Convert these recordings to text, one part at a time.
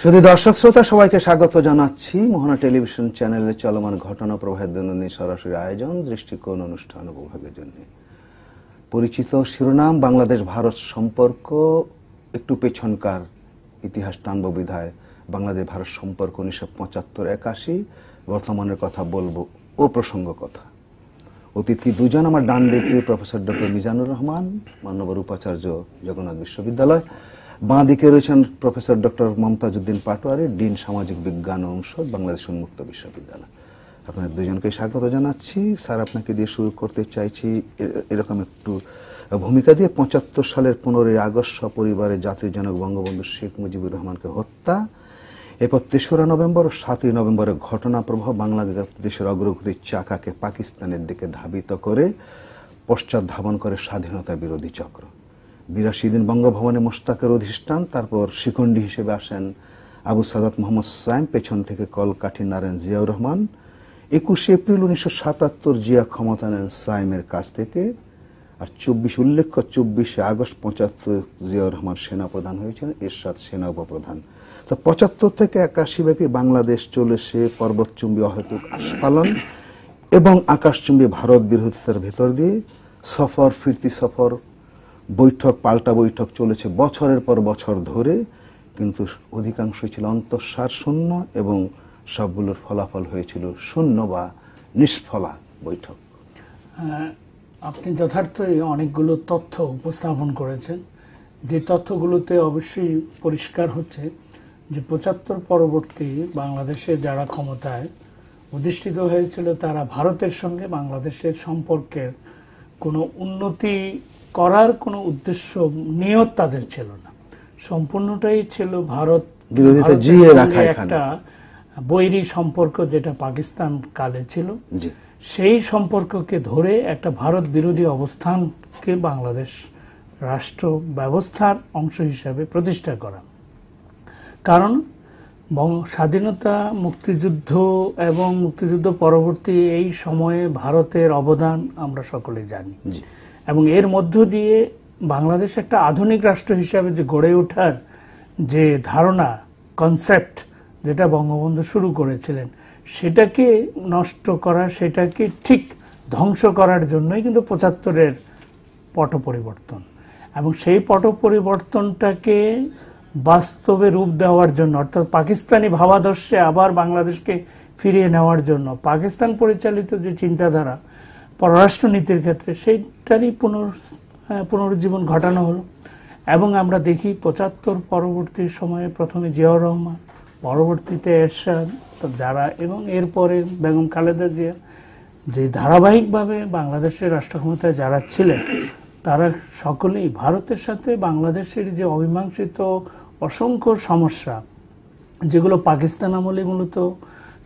শুধু দর্শক শ্রোতা সবাইকে স্বাগত জানাচ্ছি মোহনা টেলিভিশন চ্যানেলে চলমান ঘটনা প্রবাহের দৈনন্দিন সরাসরি আয়োজন দৃষ্টিকোণ অনুষ্ঠান উপভোগের জন্য। পরিচিত শিরোনাম বাংলাদেশ ভারত সম্পর্ক, একটু পেছনকার ইতিহাস টানব বিধায় বাংলাদেশ ভারত সম্পর্ক 1975-81, বর্তমানের কথা বলবো ও প্রসঙ্গ কথা। অতিথি দুজন আমার ডান দিকে প্রফেসর ডক্টর মিজানুর রহমান, মাননীয় উপাচার্য জগন্নাথ বিশ্ববিদ্যালয়, বাঁ দিকে রয়েছেন professor doctor Momtazuddin Patwari, dean সামাজিক বিজ্ঞান অনুষদ, বাংলাদেশ উন্মুক্ত বিশ্ববিদ্যালয়। আপনাদের দুজনকে স্বাগত জানাচ্ছি। স্যার, আপনাকে দিয়ে শুরু করতে চাইছি এরকম একটু ভূমিকা দিয়ে। 75 সালের 15ই আগস্ট সপরিবারে জাতির জনক বঙ্গবন্ধু শেখ মুজিবুর রহমানকে হত্যা, এরপর 3রা নভেম্বর ও 7ই নভেম্বরের ঘটনা প্রবাহ বাংলাদেশের অগ্রগতির চাকাকে পাকিস্তানের দিকে ধাবিত করে পশ্চাৎ ধাবন করে স্বাধীনতা বিরোধী চক্র। 82 দিন বঙ্গভবনে মোশতাকের অধিষ্ঠান, তারপর শিখণ্ডী হিসেবে আসেন আবু সাদাত মোহাম্মদ সাইম, পেছন থেকে কলকাঠি নারেন জিয়াউর রহমান। 21 এপ্রিল 1977 জিয়া ক্ষমতা নেন সাইমের কাছ থেকে। আর 24 আগস্ট 75 জিয়াউর রহমান সেনাপ্রধান হয়েছিলেন, এরশাদ সেনা উপপ্রধান। তো 75 থেকে 81 ব্যাপী বাংলাদেশ চলেছে পর্বতচুম্বী অহেতুক আস্ফালন এবং আকাশচুম্বী ভারত বিরোধিতার ভেতর দিয়ে। সফর ফিরতি সফর, বৈঠক পাল্টা বৈঠক চলেছে বছরের পর বছর ধরে, কিন্তু অধিকাংশই ছিল অন্তঃসার শূন্য এবং সবগুলোর ফলাফল হয়েছিল শূন্য বা নিষ্ফলা বৈঠক। আপনি যথার্থই অনেকগুলো তথ্য উপস্থাপন করেছেন, যে তথ্যগুলোতে অবশ্যই পরিষ্কার হচ্ছে যে 75 পরবর্তী বাংলাদেশে যারা ক্ষমতায় অধিষ্ঠিত হয়েছিল তারা ভারতের সঙ্গে বাংলাদেশের সম্পর্কের কোনো উন্নতি করার কোনো উদ্দেশ্য নিয়ত তাদের ছিল না। সম্পূর্ণটাই ছিল ভারত বিরোধিতা জিয়ে রাখা, একটা বৈরী সম্পর্ক যেটা পাকিস্তান কালে ছিল, সেই সম্পর্ককে ধরে একটা ভারত বিরোধী অবস্থানকে বাংলাদেশ রাষ্ট্র ব্যবস্থার অংশ হিসাবে প্রতিষ্ঠা করা। কারণ স্বাধীনতা, মুক্তিযুদ্ধ এবং মুক্তিযুদ্ধ পরবর্তী এই সময়ে ভারতের অবদান আমরা সকলে জানি, এবং এর মধ্য দিয়ে বাংলাদেশ একটা আধুনিক রাষ্ট্র হিসাবে যে গড়ে ওঠার যে ধারণা, কনসেপ্ট যেটা বঙ্গবন্ধু শুরু করেছিলেন, সেটাকে নষ্ট করা, সেটাকে ঠিক ধ্বংস করার জন্যই কিন্তু 75-এর পট পরিবর্তন। এবং সেই পট পরিবর্তনটাকে বাস্তবে রূপ দেওয়ার জন্য, অর্থাৎ পাকিস্তানি ভাবাদর্শে আবার বাংলাদেশকে ফিরিয়ে নেওয়ার জন্য পাকিস্তান পরিচালিত যে চিন্তাধারা পররাষ্ট্রনীতির ক্ষেত্রে, সেইটারই পুনরুজ্জীবন ঘটানো হলো। এবং আমরা দেখি 75 পরবর্তী সময়ে প্রথমে জিয়াউর রহমান, পরবর্তীতে এরশাদ যারা, এবং এরপরে বেগম খালেদা জিয়া, যে ধারাবাহিকভাবে বাংলাদেশের রাষ্ট্র ক্ষমতায় যারা ছিলেন, তারা সকলেই ভারতের সাথে বাংলাদেশের যে অমীমাংসিত অসংখ্য সমস্যা, যেগুলো পাকিস্তান আমলে মূলত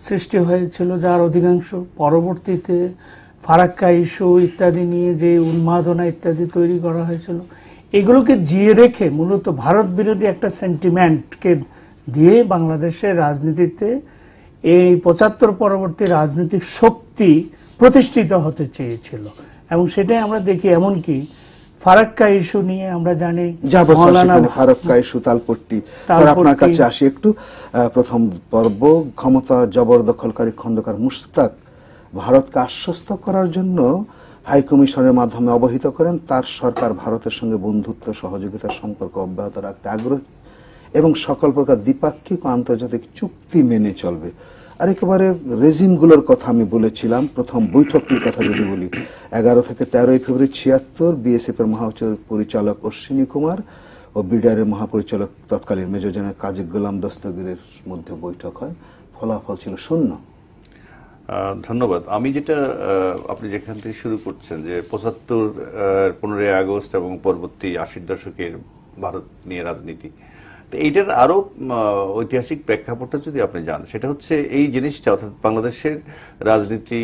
সৃষ্টি হয়েছিল, যার অধিকাংশ পরবর্তীতে ফারাক্কা ইস্যু ইত্যাদি নিয়ে যে উন্মাদনা ইত্যাদি তৈরি করা হয়েছিল, এগুলোকে জিয়ে রেখে মূলত ভারত বিরোধী একটা সেন্টিমেন্টকে দিয়ে বাংলাদেশের রাজনীতিতে এই 75 পরবর্তী রাজনৈতিক শক্তি প্রতিষ্ঠিত হতে চেয়েছিল। এবং সেটাই আমরা দেখি, এমনকি ফারাক্কা ইস্যু নিয়ে আমরা জানি, ফারাক্কা ইস্যু, তালপট্টি। আপনার কাছে আসি একটু। প্রথম পর্ব, ক্ষমতা জবরদখলকারী খন্দকার মুশতাক ভারতকে আশ্বস্ত করার জন্য হাইকমিশনের মাধ্যমে অবহিত করেন তার সরকার ভারতের সঙ্গে বন্ধুত্ব, সহযোগিতার সম্পর্ক অব্যাহত রাখতে আগ্রহী এবং সকল প্রকার দ্বিপাক্ষিক ও আন্তর্জাতিক চুক্তি মেনে চলবে। আর একেবারে রেজিমগুলোর কথা আমি বলেছিলাম। প্রথম বৈঠকটির কথা যদি বলি, 11 থেকে 13 ফেব্রুয়ারি 76 বিএসএফ এর মহাপরিচালক অশ্বিনী কুমার ও বিডিআর এর মহাপরিচালক তৎকালীন মেজর জেনারেল কাজী গোলাম দস্তগীরের মধ্যে বৈঠক হয়, ফলাফল ছিল শূন্য। ধন্যবাদ। আমি যেটা, আপনি যেখান থেকে শুরু করছেন যে 75 15ই আগস্ট এবং পরবর্তী 80-র দশকের ভারত নিয়ে রাজনীতি, তো এইটার আরো ঐতিহাসিক প্রেক্ষাপটটা যদি আপনি যান, সেটা হচ্ছে এই জিনিসটা, অর্থাৎ বাংলাদেশের রাজনীতি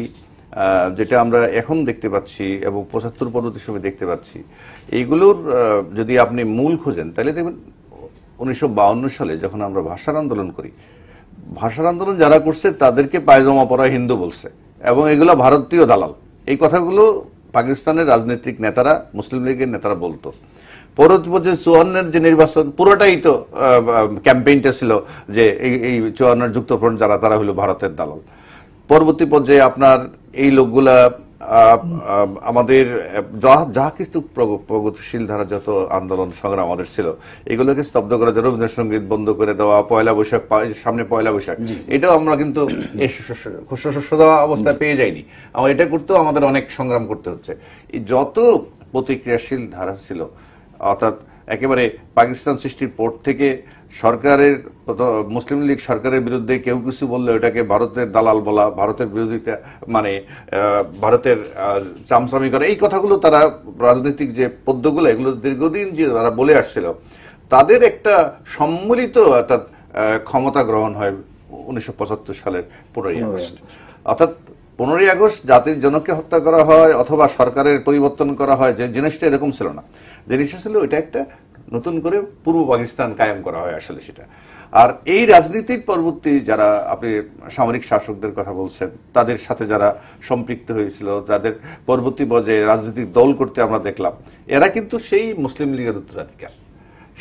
যেটা আমরা এখন দেখতে পাচ্ছি এবং 75 পরবর্তী সময় দেখতে পাচ্ছি, এইগুলোর যদি আপনি মূল খোঁজেন তাহলে দেখবেন 1952 সালে যখন আমরা ভাষার আন্দোলন করি, ভাষার আন্দোলন যারা করছে তাদেরকে পায়জামা পরা হিন্দু বলছে, এবং এগুলো ভারতীয় দালাল। এই কথাগুলো পাকিস্তানের রাজনৈতিক নেতারা, মুসলিম লীগের নেতারা বলতো। পরবর্তী পর্যায়ে 54-এর যে নির্বাচন পুরোটাই তো ক্যাম্পেইনটা ছিল যে এই 54-এর যুক্তফ্রন্ট যারা তারা হলো ভারতের দালাল। পরবর্তী পর্যায়ে আপনার এই লোকগুলা আমাদের যা কিছু প্রগতিশীল ধারা যত আন্দোলন সংগ্রাম আমাদের ছিল এগুলোকে স্তব্ধ করে দেওয়া, রবীন্দ্রসঙ্গীত বন্ধ করে দেওয়া, পয়লা বৈশাখ সামনে পয়লা বৈশাখ, এটাও আমরা কিন্তু শস্য দেওয়া অবস্থায় পেয়ে যাইনি। আমার এটা করতেও আমাদের অনেক সংগ্রাম করতে হচ্ছে। যত প্রতিক্রিয়াশীল ধারা ছিল, অর্থাৎ একেবারে পাকিস্তান সৃষ্টির পর থেকে সরকারের মুসলিম লীগ সরকারের বিরুদ্ধে কেউ কিছু বললে ওটাকে ভারতের দালাল বলা, ভারতের বিরোধিতা, মানে ভারতের চামচামি করা, এই কথাগুলো তারা রাজনৈতিক যে পদ্যগুলো এগুলো দীর্ঘদিন যে তারা বলে আসছিল, তাদের একটা সম্মিলিত অর্থাৎ ক্ষমতা গ্রহণ হয় 1975 সালের 15ই আগস্ট। অর্থাৎ 15ই আগস্ট জাতির জনককে হত্যা করা হয় অথবা সরকারের পরিবর্তন করা হয়, যে জিনিসটা এরকম ছিল না। জিনিসটা ছিল এটা একটা নতুন করে পূর্ব পাকিস্তান কায়েম করা হয় আসলে সেটা। আর এই রাজনীতির পরবর্তী যারা আপনি সামরিক শাসকদের কথা বলছেন, তাদের সাথে যারা সম্পৃক্ত হয়েছিল, যাদের পরবর্তী পর্যায়ে রাজনৈতিক দল করতে আমরা দেখলাম, এরা কিন্তু সেই মুসলিম লীগের উত্তরাধিকার,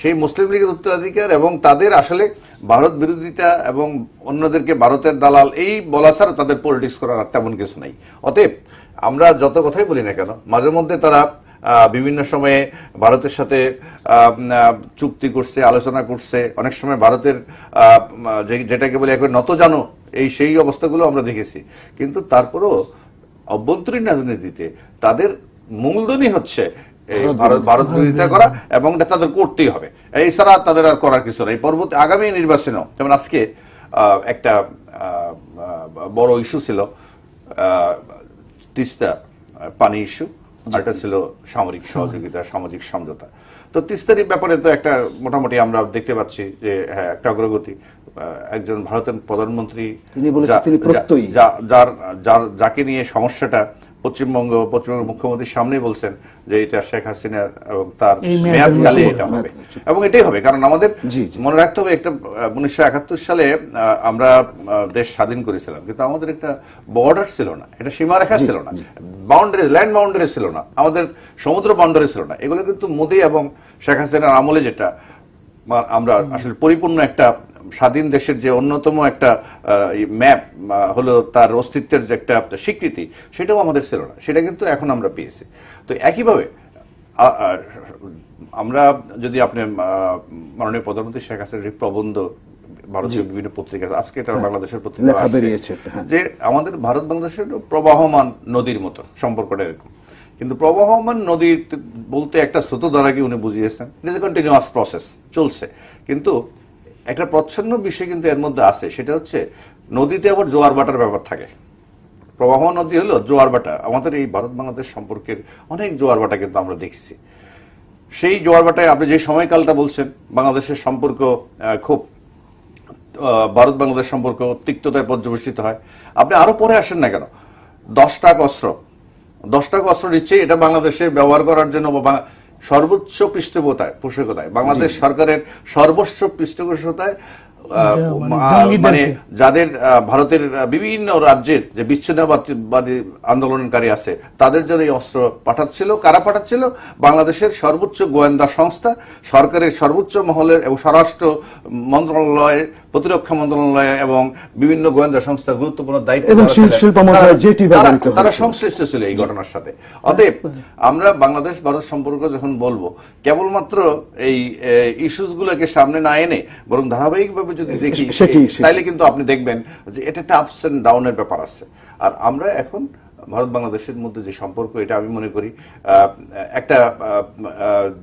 সেই মুসলিম লীগের উত্তরাধিকার, এবং তাদের আসলে ভারত বিরোধিতা এবং অন্যদেরকে ভারতের দালাল এই বলা ছাড়া তাদের পলিটিক্স করার তেমন কিছু নাই। অতএব আমরা যত কথাই বলি না কেন, মাঝে মধ্যে তারা বিভিন্ন সময়ে ভারতের সাথে চুক্তি করছে, আলোচনা করছে, অনেক সময় ভারতের যেটাকে বলে একবার নত জানো সেই অবস্থাগুলো আমরা দেখেছি। কিন্তু তারপরও অভ্যন্তরীণ রাজনীতিতে তাদের মূলধনই হচ্ছে ভারত বিরোধিতা করা, এবং তাদের করতেই হবে, এই ছাড়া তাদের আর করার কিছু নেই। পরবর্তী আগামী নির্বাচনেও যেমন আজকে একটা বড় ইস্যু ছিল তিস্তা পানি ইস্যু, আরেকটা ছিল সামরিক সহযোগিতা, সামাজিক সমঝোতা। তো তিস্তার ব্যাপারে তো একটা মোটামুটি আমরা দেখতে পাচ্ছি যে হ্যাঁ একটা অগ্রগতি। একজন ভারতের প্রধানমন্ত্রী যাকে নিয়ে সমস্যাটা পশ্চিমবঙ্গ মুখ্যমন্ত্রীর সামনে বলছেন যে এটা শেখ হাসিনা এবং তার মেয়াদকালে এটা হবে, এবং এটাই হবে। কারণ আমাদের মনে রাখতে হবে একটা 1971 সালে আমরা দেশ স্বাধীন করেছিলাম, কিন্তু আমাদের একটা বর্ডার ছিল না, এটা সীমারেখা ছিল না, বাউন্ডারি, ল্যান্ড বাউন্ডারি ছিল না, আমাদের সমুদ্র বাউন্ডারি ছিল না। এগুলো কিন্তু মোদি এবং শেখ হাসিনার আমলে যেটা আমরা আসলে পরিপূর্ণ একটা স্বাধীন দেশের যে অন্যতম একটা ম্যাপ হলো তার অস্তিত্বের যে একটা স্বীকৃতি, সেটাও আমাদের ছিল না, সেটা কিন্তু এখন আমরা পেয়েছি। তো একইভাবে আমরা যদি আপনি মাননীয় প্রধানমন্ত্রী শেখ হাসিনার প্রবন্ধ ভারতীয় বিভিন্ন পত্রিকা, আজকে এটা বাংলাদেশের পত্রিকা যে আমাদের ভারত বাংলাদেশের প্রবাহমান নদীর মতো সম্পর্কটা এরকম, কিন্তু প্রবাহমান নদী বলতে একটা স্রোত দ্বারাকে উনি বুঝিয়েছেন, it is a continuous process, চলছে। কিন্তু একটা প্রচ্ছন্ন বিষয় কিন্তু এর মধ্যে আছে, সেটা হচ্ছে নদীতে আবার জোয়ার বাটার ব্যাপার থাকে। প্রবাহ নদী হলো জোয়ার বাটা, আমাদের এই ভারত বাংলাদেশ সম্পর্কের অনেক জোয়ার বাটা কিন্তু আমরা দেখছি। সেই জোয়ার বাটায় আপনি যে সময়কালটা বলছেন, বাংলাদেশের সম্পর্ক খুব ভারত বাংলাদেশ সম্পর্ক তিক্ততায় পর্যবেসিত হয়। আপনি আরো পরে আসেন না কেন, 10 টাকা অস্ত্র দিচ্ছে, এটা বাংলাদেশে ব্যবহার করার জন্য সর্বোচ্চ পৃষ্ঠপোষকতায় বাংলাদেশ সরকারের সর্বোচ্চ পৃষ্ঠপোষকতায় মানে যাদের ভারতের বিভিন্ন রাজ্যের যে বিচ্ছিন্নতাবাদী আন্দোলনকারী আছে তাদের জন্য এই অস্ত্র পাঠাচ্ছিল। কারা পাঠাচ্ছিল? বাংলাদেশের সর্বোচ্চ গোয়েন্দা সংস্থা, সরকারের সর্বোচ্চ মহলের এবং স্বরাষ্ট্র মন্ত্রণালয়, প্রতিরক্ষা মন্ত্রণালয় এবং বিভিন্ন গোয়েন্দা সংস্থা গুরুত্বপূর্ণ দায়িত্ব তারা সংশ্লিষ্ট ছিল এই ঘটনার সাথে। অতএব আমরা বাংলাদেশ ভারত সম্পর্ক যখন বলবো, কেবলমাত্র এই ইস্যুস গুলোকে সামনে না এনে বরং ধারাবাহিকভাবে যদি দেখি, তাইলে কিন্তু আপনি দেখবেন যে এটা একটা আপস এন্ড ডাউনের ব্যাপার আছে। আর আমরা এখন ভারত বাংলাদেশের মধ্যে যে সম্পর্ক, এটা আমি মনে করি একটা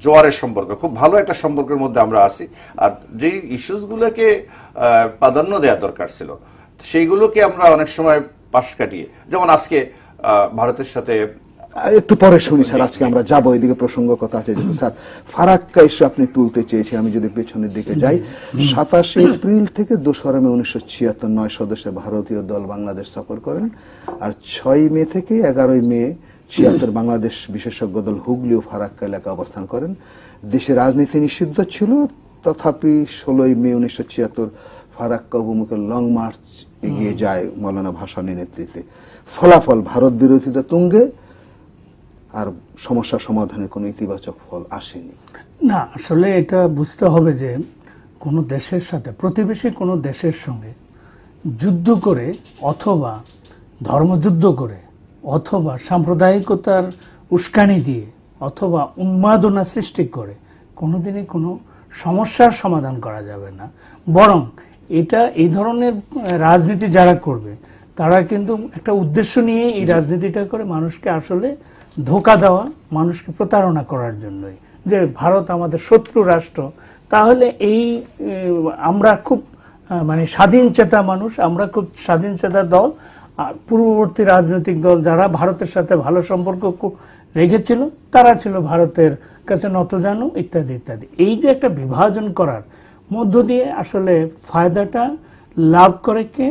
জোয়ারের সম্পর্ক, খুব ভালো একটা সম্পর্কের মধ্যে আমরা আছি। আর যে ইস্যুস গুলোকে প্রাধান্য দেওয়া দরকার ছিল, সেইগুলোকে আমরা অনেক সময় পাশ কাটিয়ে, যেমন আজকে ভারতের সাথে একটু পরে শুনি স্যার, আজকে আমরা যাবো এদিকে, প্রসঙ্গ কথা আছে। স্যার ফারাক্কা ইস্যু আপনি তুলতে চেয়েছি, আমি যদি পেছনের দিকে যাই, 27 এপ্রিল থেকে 2 মে 1976 9 সদস্যের ভারতীয় দল বাংলাদেশ সফর করেন। আর 6 মে থেকে 11 মে 76 বাংলাদেশ বিশেষজ্ঞ দল হুগলি ও ফারাক্কা এলাকায় অবস্থান করেন। দেশে রাজনীতি নিষিদ্ধ ছিল, তথাপি 16 মে 1976 ফারাক্কা অভিমুখে লং মার্চ এগিয়ে যায় মৌলানা ভাসানীর নেতৃত্বে। ফলাফল ভারত বিরোধিতা তুঙ্গে, আর সমস্যা সমাধানের কোনো ইতিবাচক ফল আসেনি? না, আসলে এটা বুঝতে হবে যে কোনো দেশের সাথে, প্রতিবেশী কোনো দেশের সঙ্গে যুদ্ধ করে অথবা ধর্মযুদ্ধ করে অথবা সাম্প্রদায়িকতার উস্কানি দিয়ে অথবা উন্মাদনা সৃষ্টি করে কোনোদিনই কোনো সমস্যার সমাধান করা যাবে না। বরং এটা এই ধরনের রাজনীতি যারা করবে তারা কিন্তু একটা উদ্দেশ্য নিয়ে এই রাজনীতিটা করে, মানুষকে আসলে ধোঁকা দেওয়া, মানুষকে প্রতারণা করার জন্যই, যে ভারত আমাদের শত্রু রাষ্ট্র, তাহলে এই আমরা খুব মানে স্বাধীন চেতা মানুষ, আমরা খুব স্বাধীন চেতা দল, পূর্ববর্তী রাজনৈতিক দল যারা ভারতের সাথে ভালো সম্পর্ক রেখেছিল তারা ছিল ভারতের কাছে নতজানু ইত্যাদি ইত্যাদি। এই যে একটা বিভাজন করার মধ্য দিয়ে আসলে ফায়দাটা লাভ করে কে?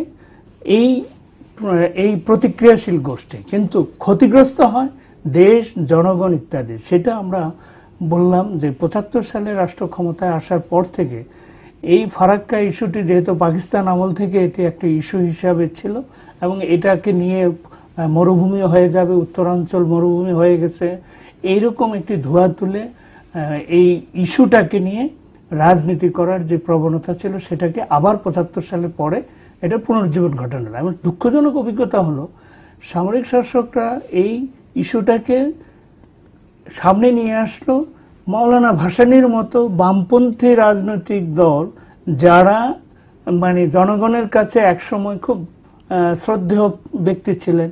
এই প্রতিক্রিয়াশীল গোষ্ঠী, কিন্তু ক্ষতিগ্রস্ত হয় দেশ, জনগণ ইত্যাদি। সেটা আমরা বললাম যে ৭৫ সালে রাষ্ট্র ক্ষমতায় আসার পর থেকে এই ফারাক্কা ইস্যুটি যেহেতু পাকিস্তান আমল থেকে এটি একটা ইস্যু হিসাবে ছিল এবং এটাকে নিয়ে মরুভূমি হয়ে যাবে, উত্তরাঞ্চল মরুভূমি হয়ে গেছে, এইরকম একটি ধোঁয়া তুলে এই ইস্যুটাকে নিয়ে রাজনীতি করার যে প্রবণতা ছিল সেটাকে আবার ৭৫ সালে পরে এটা পুনর্জীবন ঘটানো। এবং দুঃখজনক অভিজ্ঞতা হলো সামরিক শাসকরা এই ইস্যুটাকে সামনে নিয়ে আসলো মাওলানা ভাসানীর মতো বামপন্থী রাজনৈতিক দল, যারা মানে জনগণের কাছে একসময় খুব শ্রদ্ধেয় ব্যক্তি ছিলেন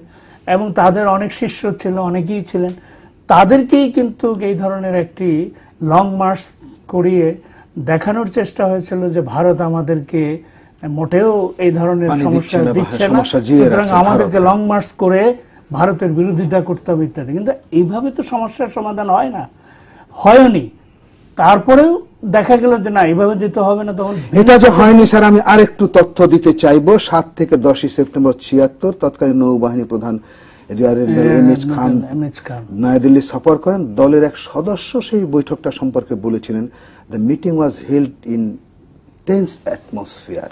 এবং তাদের অনেক শিষ্য ছিল, অনেকেই ছিলেন, তাদেরকেই কিন্তু এই ধরনের একটি লং মার্চ করিয়ে দেখানোর চেষ্টা হয়েছিল যে ভারত আমাদেরকে মোটেও এই ধরনের সমস্যা দিচ্ছে না, সুতরাং আমাদেরকে লং মার্চ করে ভারতের বিরোধিতা করতে হবে ইত্যাদি। কিন্তু এইভাবে তো সমস্যার সমাধান হয় না, হয়নি। তারপরেও দেখা গেল যে না, এইভাবে যেতে হবে না। তখন এটা যে হয়নি স্যার, আমি আরেকটু তথ্য দিতে চাইবো। ৭ থেকে 10 সেপ্টেম্বর ৭৬ তৎকালীন নৌবাহিনী প্রধান রিয়ার এডমিরাল এম.এইচ খান নয়াদিল্লি সফর করেন। দলের এক সদস্য সেই বৈঠকটা সম্পর্কে বলেছিলেন, the meeting was held in tense atmosphere.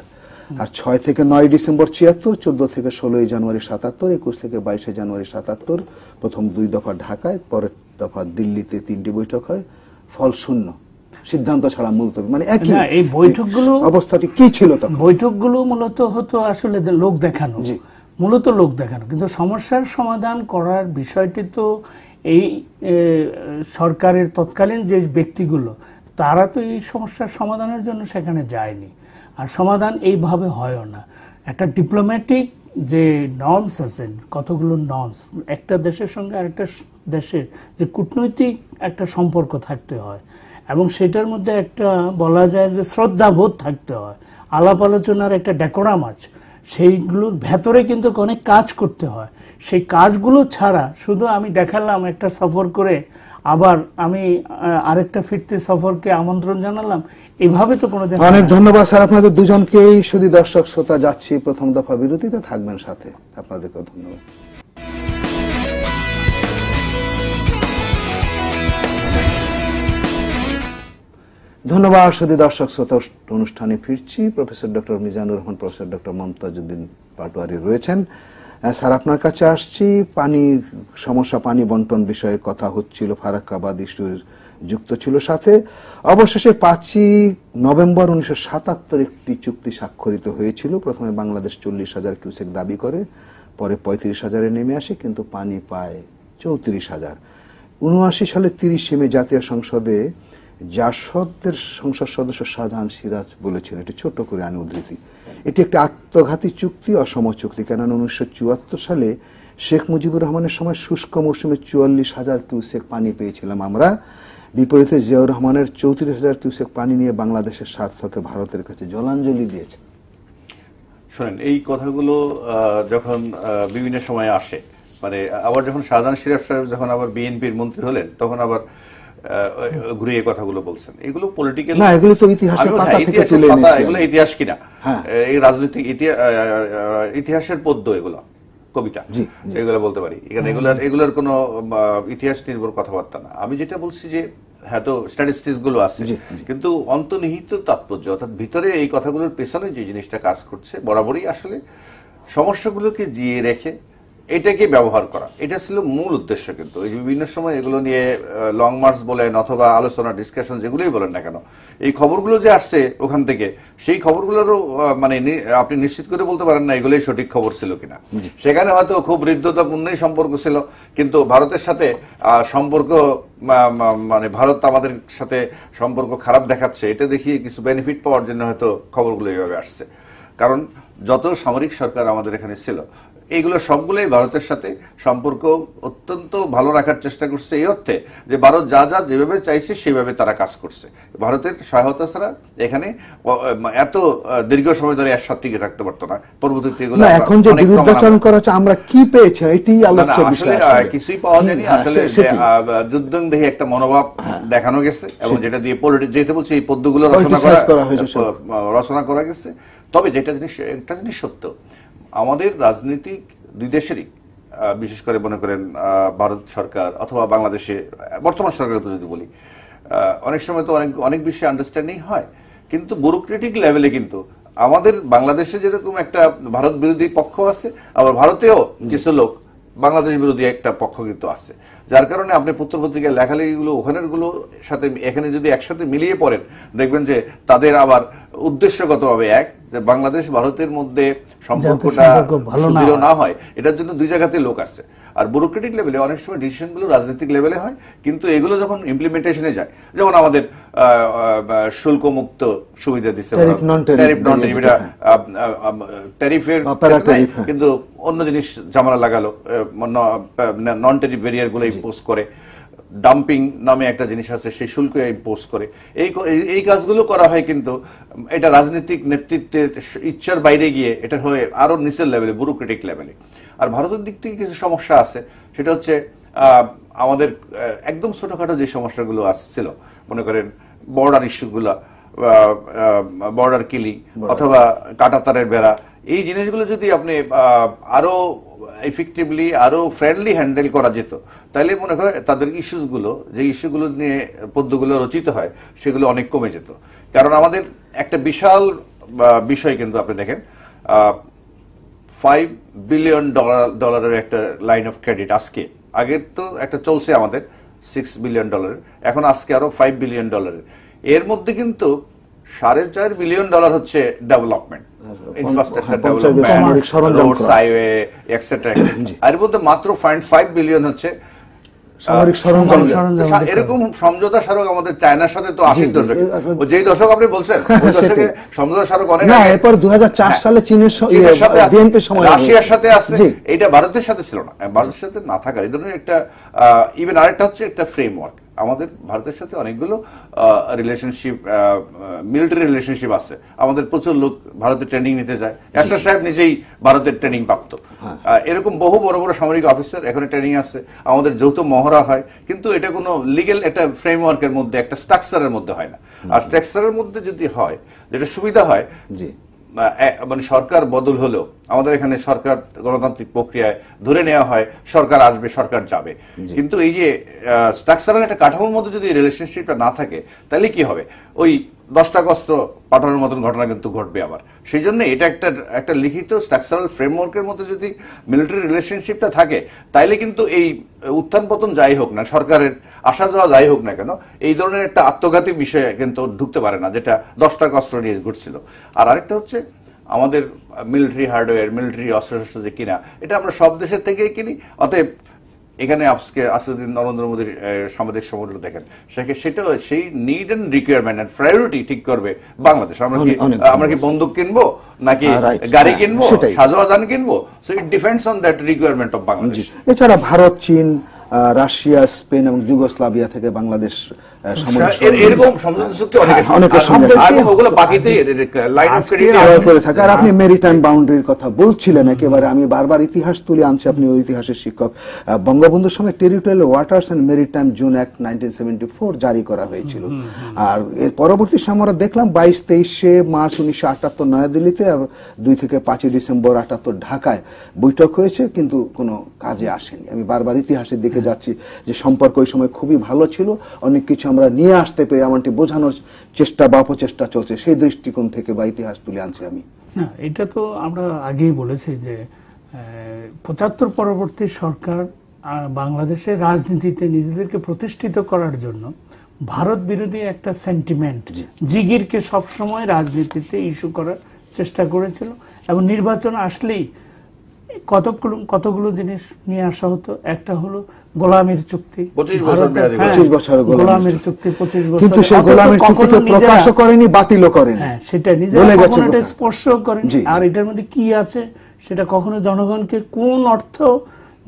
আর ৬ থেকে ৯ ডিসেম্বর ৭৬, ১৪ থেকে ১৬ জানুয়ারি ৭৭, ২১ থেকে ২২ জানুয়ারি ৭৭ প্রথম ২ দফা ঢাকায়, পরের দফা দিল্লিতে ৩টি বৈঠক হয়, ফল শূন্য, সিদ্ধান্ত ছাড়া মুলতবি। মানে একই এই বৈঠকগুলো অবস্থাটি কি ছিল তখন? বৈঠকগুলো মূলত হতো আসলে লোক দেখানো, মূলত লোক দেখানো, কিন্তু সমস্যার সমাধান করার বিষয়টি তো এই সরকারের তৎকালীন যে ব্যক্তিগুলো তারা তো এই সমস্যার সমাধানের জন্য সেখানে যায়নি। আর সমাধান এইভাবে হয়ও না। একটা ডিপ্লোম্যাটিক যে নর্মস আছে, কতগুলো নর্মস, একটা দেশের সঙ্গে আরেকটা দেশের যে কূটনৈতিক একটা সম্পর্ক থাকতে হয় এবং সেটার মধ্যে একটা বলা যায় যে শ্রদ্ধাবোধ থাকতে হয়, আলাপ আলোচনার একটা ডেকোরাম আছে, সেইগুলোর ভেতরে কিন্তু অনেক কাজ করতে হয়। সেই কাজগুলো ছাড়া শুধু আমি দেখালাম একটা সফর করে আবার আমি আরেকটা ফিরতি সফরকে আমন্ত্রণ জানালাম, এভাবে তো কোনোদিন। অনেক ধন্যবাদ স্যার আপনাদের দুজনকেই। শুধু দর্শক শ্রোতা, যাচ্ছি প্রথম দফা বিরতিতে, থাকবেন সাথে। আপনাদেরকেও ধন্যবাদ। ধন্যবাদ শুধু দর্শক শ্রোতা। অনুষ্ঠানে ফিরছি। Professor doctor Mizanur Rahman, professor doctor Momtazuddin Patwari রয়েছেন। স্যার আপনার কাছে আসছি। পানির সমস্যা, পানি বন্টন বিষয়ে কথা হচ্ছিল, ফারাক্কাবাদ ইস্যু যুক্ত ছিল সাথে। অবশেষে 5ই নভেম্বর 1977 একটি চুক্তি স্বাক্ষরিত হয়েছিল। প্রথমে বাংলাদেশ 40,000 কিউসেক দাবি করে, পরে 35,000-এ নেমে আসে, কিন্তু পানি পায় 34,000। 79 সালে 30 মে জাতীয় সংসদে জাসদের সংসদ সদস্য শাহজাহান সিরাজ বলেছিলেন, এটি ছোট করে আনি উদ্ধৃতি, এটি একটি আত্মঘাতী চুক্তি, অসম চুক্তি। কেননা 1974 সালে শেখ মুজিবুর রহমানের সময় শুষ্ক মৌসুমে 44,000 কিউসেক পানি পেয়েছিলাম আমরা। বিপরীতে জিয়াউর রহমানের 34,000 কিউসেক পানি নিয়ে বাংলাদেশের স্বার্থকে ভারতের কাছে জলাঞ্জলি দিয়েছে। শোনেন, এই কথাগুলো যখন বিভিন্ন সময় আসে, মানে আবার যখন শাহজাহান সিরাজ সাহেব যখন আবার বিএনপির মন্ত্রী হলেন, তখন আবার ঘুরিয়ে কথাগুলো বলছেন, এগুলো পলিটিক্যাল না, এগুলো তো ইতিহাসের পাতা থেকে তুলে এনেছেন। এগুলো ইতিহাস কিনা, এই রাজনৈতিক ইতিহাসের পদ্য, এগুলো কবিতা, এগুলো বলতে পারি। এগুলোর কোনো ইতিহাস নির্ভর কথাবার্তা না। আমি যেটা বলছি যে হ্যাঁ, তো স্ট্যাটিস্টিক্স গুলো আছে, কিন্তু অন্তর্নিহিত তাৎপর্য, অর্থাৎ ভিতরে এই কথাগুলোর পেছনে যে জিনিসটা কাজ করছে, বরাবরই আসলে সমস্যাগুলোকে জিয়ে রেখে এটাকে ব্যবহার করা, এটা ছিল মূল উদ্দেশ্য। কিন্তু এই বিভিন্ন সময় এগুলো নিয়ে লং মার্চ বলেন অথবা আলোচনা ডিসকাশন যেগুলোই বলেন না কেন, এই খবরগুলো যে আসছে ওখান থেকে, সেই খবরগুলোরও মানে আপনি নিশ্চিত করে বলতে পারেন না এগুলোই সঠিক খবর ছিল কিনা। সেখানে হয়তো খুব হৃদ্যতাপূর্ণই সম্পর্ক ছিল, কিন্তু ভারতের সাথে সম্পর্ক মানে ভারত আমাদের সাথে সম্পর্ক খারাপ দেখাচ্ছে, এটা দেখিয়ে কিছু বেনিফিট পাওয়ার জন্য হয়তো খবরগুলো এইভাবে আসছে। কারণ যত সামরিক সরকার আমাদের এখানে ছিল এইগুলো সবগুলোই ভারতের সাথে সম্পর্ক অত্যন্ত ভালো রাখার চেষ্টা করছে, এই অর্থে যে ভারত যা যা যেভাবে চাইছে সেভাবে তারা কাজ করছে। ভারতের সহায়তা ছাড়া এখানে এত দীর্ঘ সময় ধরে একসাথে টিকে থাকতে পারতো না। পরবর্তীতে এগুলো এখন যে বিরুদ্ধাচরণ করা হচ্ছে আমরা কি পেয়েছি এটি আলোচ্য বিষয়, আসলে কিছুই পাওয়া যায়নি। আসলে যুদ্ধ দেখে একটা মনোভাব দেখানো গেছে, এবং যেটা দিয়ে যেটা বলছি এই পদ্মগুলো রচনা করা গেছে। তবে যেটা একটা জিনিস সত্য, আমাদের রাজনীতিক দুই দেশেরই, বিশেষ করে মনে করেন ভারত সরকার অথবা বাংলাদেশে বর্তমান সরকার যদি বলি, অনেক সময় তো অনেক বিষয়ে আন্ডারস্ট্যান্ডিং হয়, কিন্তু ব্যুরোক্রেটিক লেভেলে কিন্তু আমাদের বাংলাদেশে যেরকম একটা ভারত বিরোধী পক্ষ আছে, আবার ভারতেও কিছু লোক বাংলাদেশ বিরোধী একটা পক্ষ কিন্তু আছে। যার কারণে আপনি পত্রপত্রিকায় লেখালেখিগুলো ওখানের গুলো সাথে এখানে যদি একসাথে মিলিয়ে পড়েন, দেখবেন যে তাদের আবার উদ্দেশ্যগতভাবে এক, যে বাংলাদেশ ভারতের মধ্যে সম্পর্কটা সুদৃঢ় না হয়, এটার জন্য দুই জায়গাতে লোক আছে। আর ব্যুরোক্রেটিক লেভেলে অনেক সময় ডিসিশন গুলো রাজনৈতিক লেভেলে হয়, কিন্তু এগুলো যখন ইমপ্লিমেন্টেশনে যায়, যেমন আমাদের শুল্ক মুক্ত সুবিধা দিচ্ছে, ট্যারিফের কিন্তু অন্য জিনিস ঝামেলা লাগালো, নন ট্যারিফ ব্যারিয়ার গুলো ইম্পোজ করে, ডাম্পিং নামে একটা জিনিস আছে সেই শুল্ক ইম্পোজ করে, এই কাজগুলো করা হয়। কিন্তু এটা রাজনৈতিক নেতৃত্বের ইচ্ছার বাইরে গিয়ে এটা হয়ে আরো নিচের লেভেলে, ব্যুরোক্রেটিক লেভেলে। আর ভারতের দিক থেকে কিছু সমস্যা আছে, সেটা হচ্ছে আমাদের একদম ছোটখাটো যে সমস্যাগুলো আসছিল, মনে করেন বর্ডার ইস্যুগুলো, বর্ডার কিলিং অথবা কাঁটাতারের বেড়া, এই জিনিসগুলো যদি আপনি আরো এফেক্টিভলি আরো ফ্রেন্ডলি হ্যান্ডেল করা যেত, তাহলে মনে হয় তাদের যে ইস্যুগুলো নিয়ে পদ্যগুলো রচিত হয় সেগুলো অনেক কমে যেত। কারণ আমাদের একটা বিশাল বিষয় কিন্তু আপনি দেখেন, $5 বিলিয়ন একটা লাইন অফ ক্রেডিট আজকে, আগের তো একটা চলছে আমাদের $6 বিলিয়ন, এখন আজকে আরো $5 বিলিয়ন। এর মধ্যে কিন্তু $4.5 বিলিয়ন হচ্ছে development, infrastructure development, roads, highway etcetera. এর মধ্যে মাত্র $0.5 বিলিয়ন হচ্ছে সামরিক সরঞ্জাম। এরকম সমঝোতা স্মারক আমাদের চায়নার সাথে তো 80 দশক, যেই দশক আপনি বলছেন ওই দশকে সমঝোতা স্মারক অনেক না, এরপর 2004 সালে চীনের সাথে বিএনপির সময় রাশিয়ার সাথে আছে, এটা ভারতের সাথে ছিল না। ভারতের সাথে না থাকার এই ধরনের একটা ইভেন আরেকটা হচ্ছে একটা ফ্রেমওয়ার্ক। আমাদের ভারতের সাথে অনেকগুলো রিলেশনশিপ, মিলিটারি রিলেশনশিপ আছে। আমাদের প্রচুর লোক ভারতে ট্রেনিং নিতে যায়, এরশাদ সাহেব নিজেই ভারতের ট্রেনিং প্রাপ্ত, এরকম বহু বড় বড় সামরিক অফিসার এখানে ট্রেনিং আছে। আমাদের যৌথ মহড়া হয়, কিন্তু এটা কোনো লিগেল একটা ফ্রেমওয়ার্কের মধ্যে, একটা স্ট্রাকচারের মধ্যে হয় না। আর স্ট্রাকচারের মধ্যে যদি হয়, যেটা সুবিধা হয়, মানে সরকার বদল হলেও আমাদের এখানে সরকার গণতান্ত্রিক প্রক্রিয়ায় ধরে নেওয়া হয় সরকার আসবে, সরকার যাবে। কিন্তু এই যে স্ট্রাকচারাল একটা কাঠামোর মধ্যে যদি রিলেশনশিপটা না থাকে, তাহলে কি হবে? ওই 10টা অস্ত্র পাঠানোর মতন ঘটনা কিন্তু ঘটবে আবার। সেই জন্য এটা একটা লিখিত স্ট্রাকচারাল ফ্রেমওয়ার্কের মধ্যে যদি মিলিটারি রিলেশনশিপটা থাকে, তাইলে কিন্তু এই উত্থান পতন যাই হোক না, সরকারের আসা যাওয়া যাই হোক না কেন, এই ধরনের একটা আত্মঘাতী বিষয়ে কিন্তু ঢুকতে পারে না, যেটা 10টা অস্ত্র নিয়ে ঘটছিল। আর আরেকটা হচ্ছে আমাদের মিলিটারি হার্ডওয়্যার, মিলিটারি অস্ত্র যে কিনা, এটা আমরা সব দেশের থেকেই কিনি। অতএব এখানে আজকে নরেন্দ্র মোদীর সাংবাদিক সম্মেলন দেখেন, সেটা সেই need and requirement and priority ঠিক করবে বাংলাদেশ। আমরা কি বন্দুক কিনবো নাকি গাড়ি কিনবো, সাজোয়াজান কিনবো? So it depends on that requirement of Bangladesh. এছাড়া ভারত, চীন, রাশিয়া, স্পেন এবং যুগোস্লাভিয়া থেকে বাংলাদেশ এরকম সমঝোতা চুক্তি অনেকের সঙ্গে ওগুলো বাকিতে লাইন অফ ক্রেডিট করে থাকে। আর আপনি মেরিটাইম বাউন্ডারির কথা বলছিলেন, একেবারে আমি বারবার ইতিহাস তুলে আনছি, আপনি ওই ইতিহাসের শিক্ষক। বঙ্গবন্ধুর সময় territorial waters and maritime zone act 1974 জারি করা হয়েছিল। আর এর পরবর্তী সময় আমরা দেখলাম 22-23 মার্চ 1978 নয়াদিল্লিতে, আর 2 থেকে 5 ডিসেম্বর 78 ঢাকায় বৈঠক হয়েছে, কিন্তু কোনো কাজে আসেনি। আমি বারবার ইতিহাসের দিকে যাচ্ছি যে সম্পর্ক ওই সময় খুবই ভালো ছিল, অনেক কিছু আমরা নিয়ে আসতে পেরে এমনটি বোঝানোর চেষ্টা বা অপচেষ্টা চলছে, সেই দৃষ্টিকোণ থেকে বা ইতিহাস তুলে আনছি আমি। না, এটা তো আমরা আগেই বলেছি যে ৭৫ পরবর্তী সরকার বাংলাদেশের রাজনীতিতে নিজেদেরকে প্রতিষ্ঠিত করার জন্য ভারত বিরোধী একটা সেন্টিমেন্ট, জিগিরকে সবসময় রাজনীতিতে ইস্যু করার চেষ্টা করেছিল। এবং নির্বাচন আসলেই কতগুলো জিনিস নিয়ে আসা হতো। একটা হলো গোলামির চুক্তি, 25 বছর গোলামির চুক্তি, 25 বছর, কিন্তু সেই গোলামির চুক্তিকে প্রকাশও করেনি, বাতিলও করেনি। হ্যাঁ, সেটা নিজেরা স্পর্শ করেনি। আর এটার মধ্যে কি আছে সেটা কখনো জনগণকে কোন অর্থ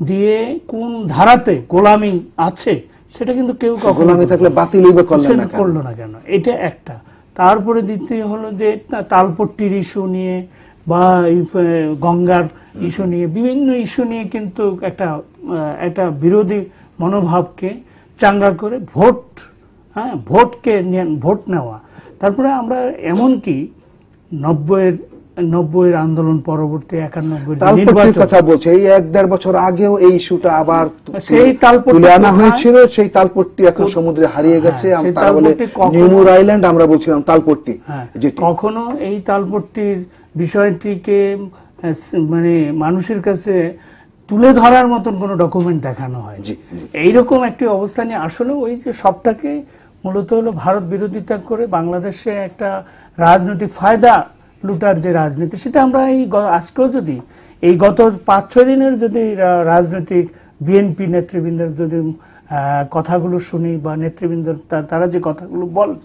দিয়ে কোন ধারাতে গোলামি আছে সেটা কিন্তু কেউ গোলামি থাকলে বাতিলই করলো না কেন, এটা একটা। তারপরে দ্বিতীয় হলো যে তালপট্টির ইস্যু নিয়ে বা গঙ্গার ইস্যু নিয়ে, বিভিন্ন ইস্যু নিয়ে কিন্তু একটা বিরোধী মনোভাবকে চাঙ্গা করে ভোট নেওয়া। তারপরে আমরা এমনকি 90-এর আন্দোলন পরবর্তী 91-এর কথা বলছে, এই 1-1.5 বছর আগেও এই ইস্যুটা আবার তুলে আনা হয়েছিল। সেই তালপট্টি এখন সমুদ্রে হারিয়ে গেছে। তারা বলে নিউমুর আইল্যান্ড, আমরা বলছিলাম তালপট্টি। কখনো এই তালপট্টির বিষয়টিকে মানে মানুষের কাছে তুলে ধরার মতন কোনো ডকুমেন্ট দেখানো হয়। এইরকম একটি অবস্থা নিয়ে আসলে ওই যে সবটাকে মূলত হলো ভারত বিরোধিতা করে বাংলাদেশে একটা রাজনৈতিক ফায়দা লুটার যে রাজনীতি, সেটা আমরা আজকেও যদি এই গত 5-6 দিনের যদি রাজনৈতিক বিএনপি নেতৃবৃন্দের যদি কথাগুলো শুনি বা নেতৃবৃন্দ তারা যে কথাগুলো বলেন,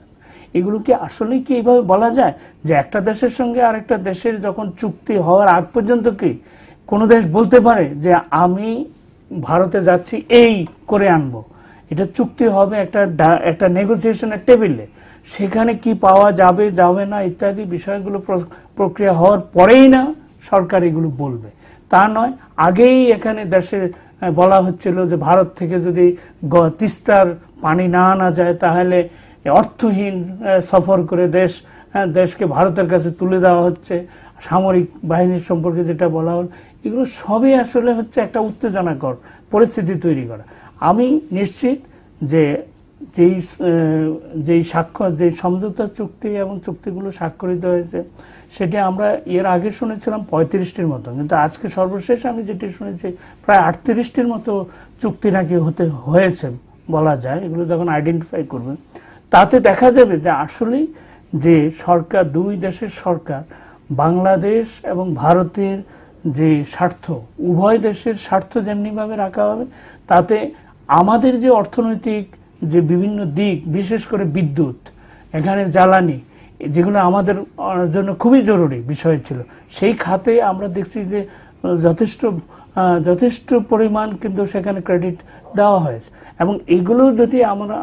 এগুলো কি আসলে কি এইভাবে বলা যায় যে একটা দেশের সঙ্গে আরেকটা দেশের যখন চুক্তি হওয়ার আগ পর্যন্ত কি কোনো দেশ বলতে পারে যে আমি ভারতে যাচ্ছি এই করে আনবো? এটা চুক্তি হবে একটা নেগোসিয়েশনের টেবিলে, সেখানে কি পাওয়া যাবে যাবে না ইত্যাদি বিষয়গুলো প্রক্রিয়া হওয়ার পরেই না সরকার এগুলো বলবে, তা নয়। আগেই এখানে দেশে বলা হচ্ছিল যে ভারত থেকে যদি তিস্তার পানি না আনা যায় তাহলে অর্থহীন সফর করে দেশকে ভারতের কাছে তুলে দেওয়া হচ্ছে। সামরিক বাহিনীর সম্পর্কে যেটা বলা হল, এগুলো সবই আসলে হচ্ছে একটা উত্তেজনাকর পরিস্থিতি তৈরি করা। আমি নিশ্চিত যে যেই সমঝোতা চুক্তি এবং চুক্তিগুলো স্বাক্ষরিত হয়েছে সেটা আমরা এর আগে শুনেছিলাম 35টির মতো, কিন্তু আজকে সর্বশেষ আমি যেটি শুনেছি প্রায় 38টির মতো চুক্তি নাকি হয়েছে বলা যায়। এগুলো যখন আইডেন্টিফাই করবে তাতে দেখা যাবে যে আসলেই যে সরকার, দুই দেশের সরকার বাংলাদেশ এবং ভারতের যে স্বার্থ, উভয় দেশের স্বার্থ যেমনিভাবে রাখা হবে, তাতে আমাদের যে অর্থনৈতিক যে বিভিন্ন দিক, বিশেষ করে বিদ্যুৎ, এখানে জ্বালানি, যেগুলো আমাদের জন্য খুবই জরুরি বিষয় ছিল, সেই খাতে আমরা দেখছি যে যথেষ্ট পরিমাণ কিন্তু সেখানে ক্রেডিট দেওয়া হয়েছে। এবং এগুলো যদি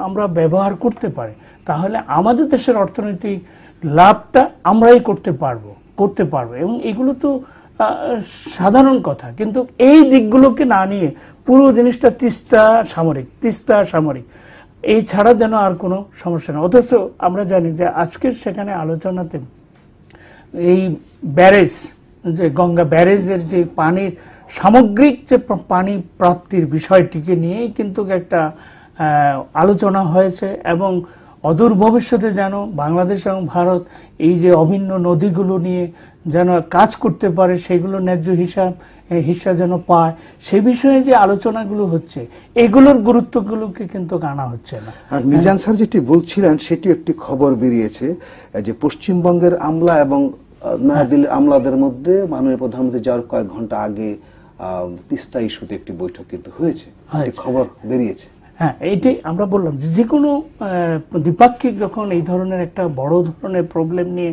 আমরা ব্যবহার করতে পারি তাহলে আমাদের দেশের অর্থনৈতিক লাভটা আমরাই করতে পারবো। এবং এগুলো তো সাধারণ কথা, কিন্তু এই দিকগুলোকে না নিয়ে পুরো জিনিসটা তিস্তা সামরিক এই ছাড়া যেন আর কোনো সমস্যা না। অথচ আমরা জানি যে আজকের সেখানে আলোচনাতে এই ব্যারেজ, যে গঙ্গা ব্যারেজের যে পানির সামগ্রিক যে পানি প্রাপ্তির বিষয়টিকে নিয়েই কিন্তু একটা আলোচনা হয়েছে। এবং অদূর ভবিষ্যতে যেন বাংলাদেশ এবং ভারত এই যে অভিন্ন নদীগুলো নিয়ে যেন কাজ করতে পারে, সেগুলো ন্যায্য হিস্সা যেন পায়, সে বিষয়ে যে আলোচনাগুলো হচ্ছে এগুলোর গুরুত্বগুলোকে কিন্তু আনা হচ্ছে না। আর মিজান স্যার যেটি বলছিলেন সেটি একটি খবর বেরিয়েছে যে পশ্চিমবঙ্গের আমলা এবং নয়াদিল্লির আমলাদের মধ্যে মাননীয় প্রধানমন্ত্রী যাওয়ার কয়েক ঘন্টা আগে তিস্তা ইস্যুতে একটি বৈঠক কিন্তু হয়েছে, খবর বেরিয়েছে। হ্যাঁ, এইটাই আমরা বললাম যে কোনো দ্বিপাক্ষিক যখন এই ধরনের একটা বড় ধরনের প্রবলেম নিয়ে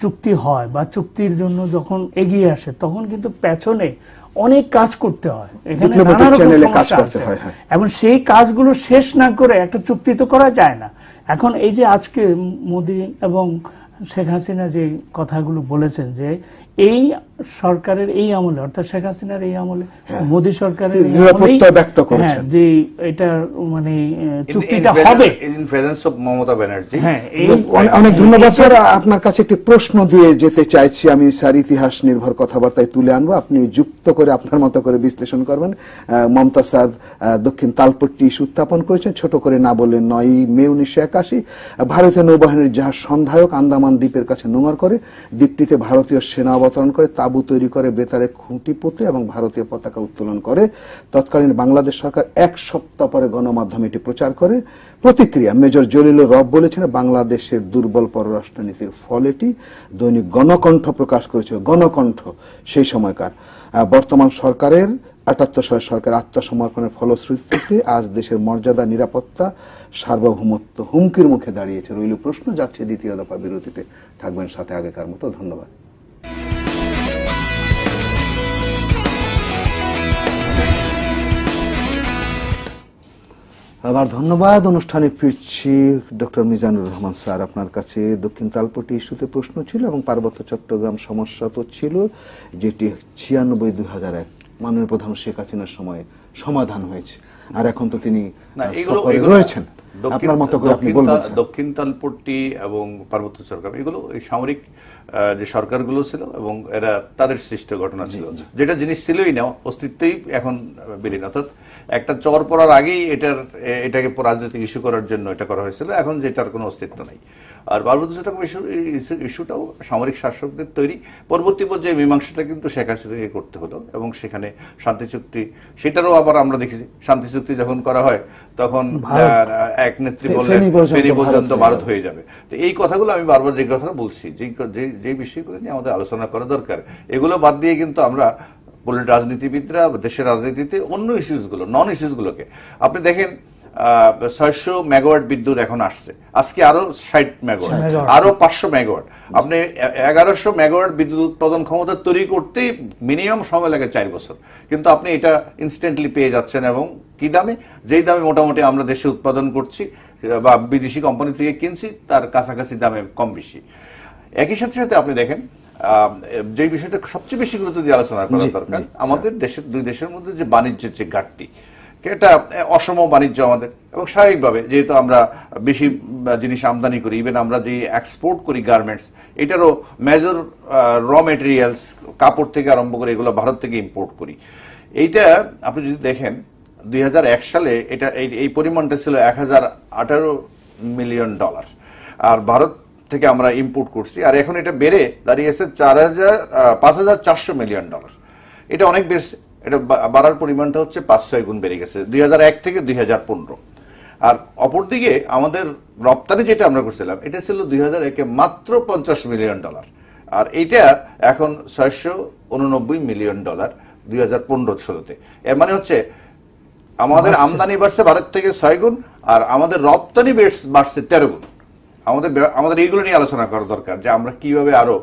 চুক্তি হয় বা চুক্তির জন্য যখন এগিয়ে আসে, তখন কিন্তু পেছনে অনেক কাজ করতে হয়, এখানে নানা রকম সমস্যা আছে, এবং সেই কাজগুলো শেষ না করে একটা চুক্তি তো করা যায় না। এখন এই যে আজকে মোদি এবং শেখ হাসিনা যে কথাগুলো বলেছেন যে এই সরকারের এই আমলে, অর্থাৎ শেখ হাসিনার এই আমলে, মোদী সরকারের যে এটা মানে চুক্তিটা হবে। অনেক ধন্যবাদ স্যার। আপনার কাছে একটি প্রশ্ন দিয়ে যেতে চাইছি আমি স্যার, ইতিহাস নির্ভর কথাবার্তায় তুলে আনবো, আপনি যুক্ত করে আপনার মতো করে বিশ্লেষণ করবেন। মমতা স্যার দক্ষিণ তালপট্টি ইস্যু উত্থাপন করেছেন, ছোট করে না বললে 9 মে 1981 ভারতীয় নৌবাহিনীর জাহাজ সন্ধায়ক আন্দামান দ্বীপের কাছে নোঙর করে, দ্বীপটিতে ভারতীয় সেনা অবতরণ করে, তাঁবু তৈরি করে বেতারে খুঁটি পোতে এবং ভারতীয় পতাকা উত্তোলন করে। তৎকালীন বাংলাদেশ সরকার 1 সপ্তাহ পরে গণমাধ্যমে এটি প্রচার করে। প্রতিক্রিয়া মেজর জলিলুর রব বলেছেন, বাংলাদেশের দুর্বল পররাষ্ট্রনীতির ফল এটি। দৈনিক গণকণ্ঠ প্রকাশ করেছিল, গণকণ্ঠ সেই সময়কার। বর্তমান সরকারের 78 সালের সরকার আত্মসমর্পণের ফলশ্রুতিতে আজ দেশের মর্যাদা, নিরাপত্তা, সার্বভৌমত্ব হুমকির মুখে দাঁড়িয়েছে। রইল প্রশ্ন, যাচ্ছে দ্বিতীয় দফা বিরতিতে। থাকবেন সাথে আগেকার মতো। ধন্যবাদ। আবার ধন্যবাদ। অনুষ্ঠানে ফিরছি। ডক্টর মিজানুর রহমান স্যার, আপনার কাছে দক্ষিণ তালপট্টি ইস্যুতে প্রশ্ন ছিল এবং পার্বত্য চট্টগ্রাম সমস্যা তো ছিল, যেটি 96-2001 মাননীয় প্রধান শেখ হাসিনার সময় সমাধান হয়েছে, আর এখন তো তিনি রয়েছেন। আপনার মতো করে আপনি বলবেন। দক্ষিণ তালপট্টি এবং পার্বত্য চট্টগ্রাম এগুলো এই সামরিক যে সরকারগুলো ছিল এবং এরা তাদের সৃষ্ট ঘটনা ছিল, যেটা জিনিস ছিলই না, অস্তিত্বই এখন বিলীন। অর্থাৎ একটা চর পড়ার আগেই এটাকে রাজনৈতিক ইস্যু করার জন্য এটা করা হয়েছিল, এখন যেটার কোনো অস্তিত্ব নাই। আর পার্বত্য চট্টগ্রাম ইস্যুটাও সামরিক শাসকদের তৈরি। পরবর্তী পর্যায়ে মীমাংসাটা কিন্তু শেখ হাসিনাকে করতে হলো এবং সেখানে শান্তি চুক্তি, সেটারও আবার আমরা দেখেছি শান্তি চুক্তি যখন করা হয় তখন এক নেত্রী বললেন ফেনী পর্যন্ত ভারত হয়ে যাবে। তো এই কথাগুলো আমি বারবার যে কথা বলছি, যে বিষয়গুলো নিয়ে আমাদের আলোচনা করা দরকার, এগুলো বাদ দিয়ে কিন্তু আমরা রাজনীতিবিদরা দেশের রাজনীতিতে অন্য ইস্যুসগুলো, নন ইস্যুসগুলোকে আপনি দেখেন, 600 মেগাওয়াট বিদ্যুৎ এখন আসছে, আজকে আরো 60 মেগাওয়াট, আরো 500 মেগাওয়াট। আপনি 1100 মেগাওয়াট বিদ্যুৎ উৎপাদন ক্ষমতা তৈরি করতেই মিনিমাম সময় লাগে 4 বছর, কিন্তু আপনি এটা ইনস্ট্যান্টলি পেয়ে যাচ্ছেন। এবং কি দামে? যেই দামে মোটামুটি আমরা দেশে উৎপাদন করছি বা বিদেশি কোম্পানি থেকে কিনছি তার কাছাকাছি দামে কম বেশি। একই সাথে সাথে আপনি দেখেন যে বিষয়টা সবচেয়ে বেশি গুরুত্ব দিয়ে আলোচনা করা দরকার, আমাদের দেশের দুই দেশের মধ্যে যে বাণিজ্যের যে ঘাটতি, এটা অসম বাণিজ্য আমাদের, এবং স্বাভাবিকভাবে যেহেতু আমরা বেশি জিনিস আমদানি করি, ইভেন আমরা যে এক্সপোর্ট করি গার্মেন্টস, এটারও মেজর র মেটেরিয়ালস কাপড় থেকে আরম্ভ করে এগুলো ভারত থেকে ইম্পোর্ট করি। এইটা আপনি যদি দেখেন 2001 সালে এটা এই পরিমাণটা ছিল $1018 মিলিয়ন, আর ভারত থেকে আমরা ইম্পোর্ট করছি, আর এখন এটা বেড়ে দাঁড়িয়েছে $5400 মিলিয়ন। এটা অনেক বেশি, এটা বাড়ার পরিমাণটা হচ্ছে 5-6 গুণ বেড়ে গেছে 2001 থেকে 2015। আর অপরদিকে আমাদের রপ্তানি যেটা আমরা করছিলাম এটা ছিল 2001-এ মাত্র $50 মিলিয়ন, আর এইটা এখন $689 মিলিয়ন 2015-16-তে। এর মানে হচ্ছে আমাদের আমদানি বাড়ছে ভারত থেকে 6 গুণ, আর আমাদের রপ্তানি বাড়ছে 13 গুণ। আমাদের এইগুলো নিয়ে আলোচনা করা দরকার, যে আমরা কিভাবে আরো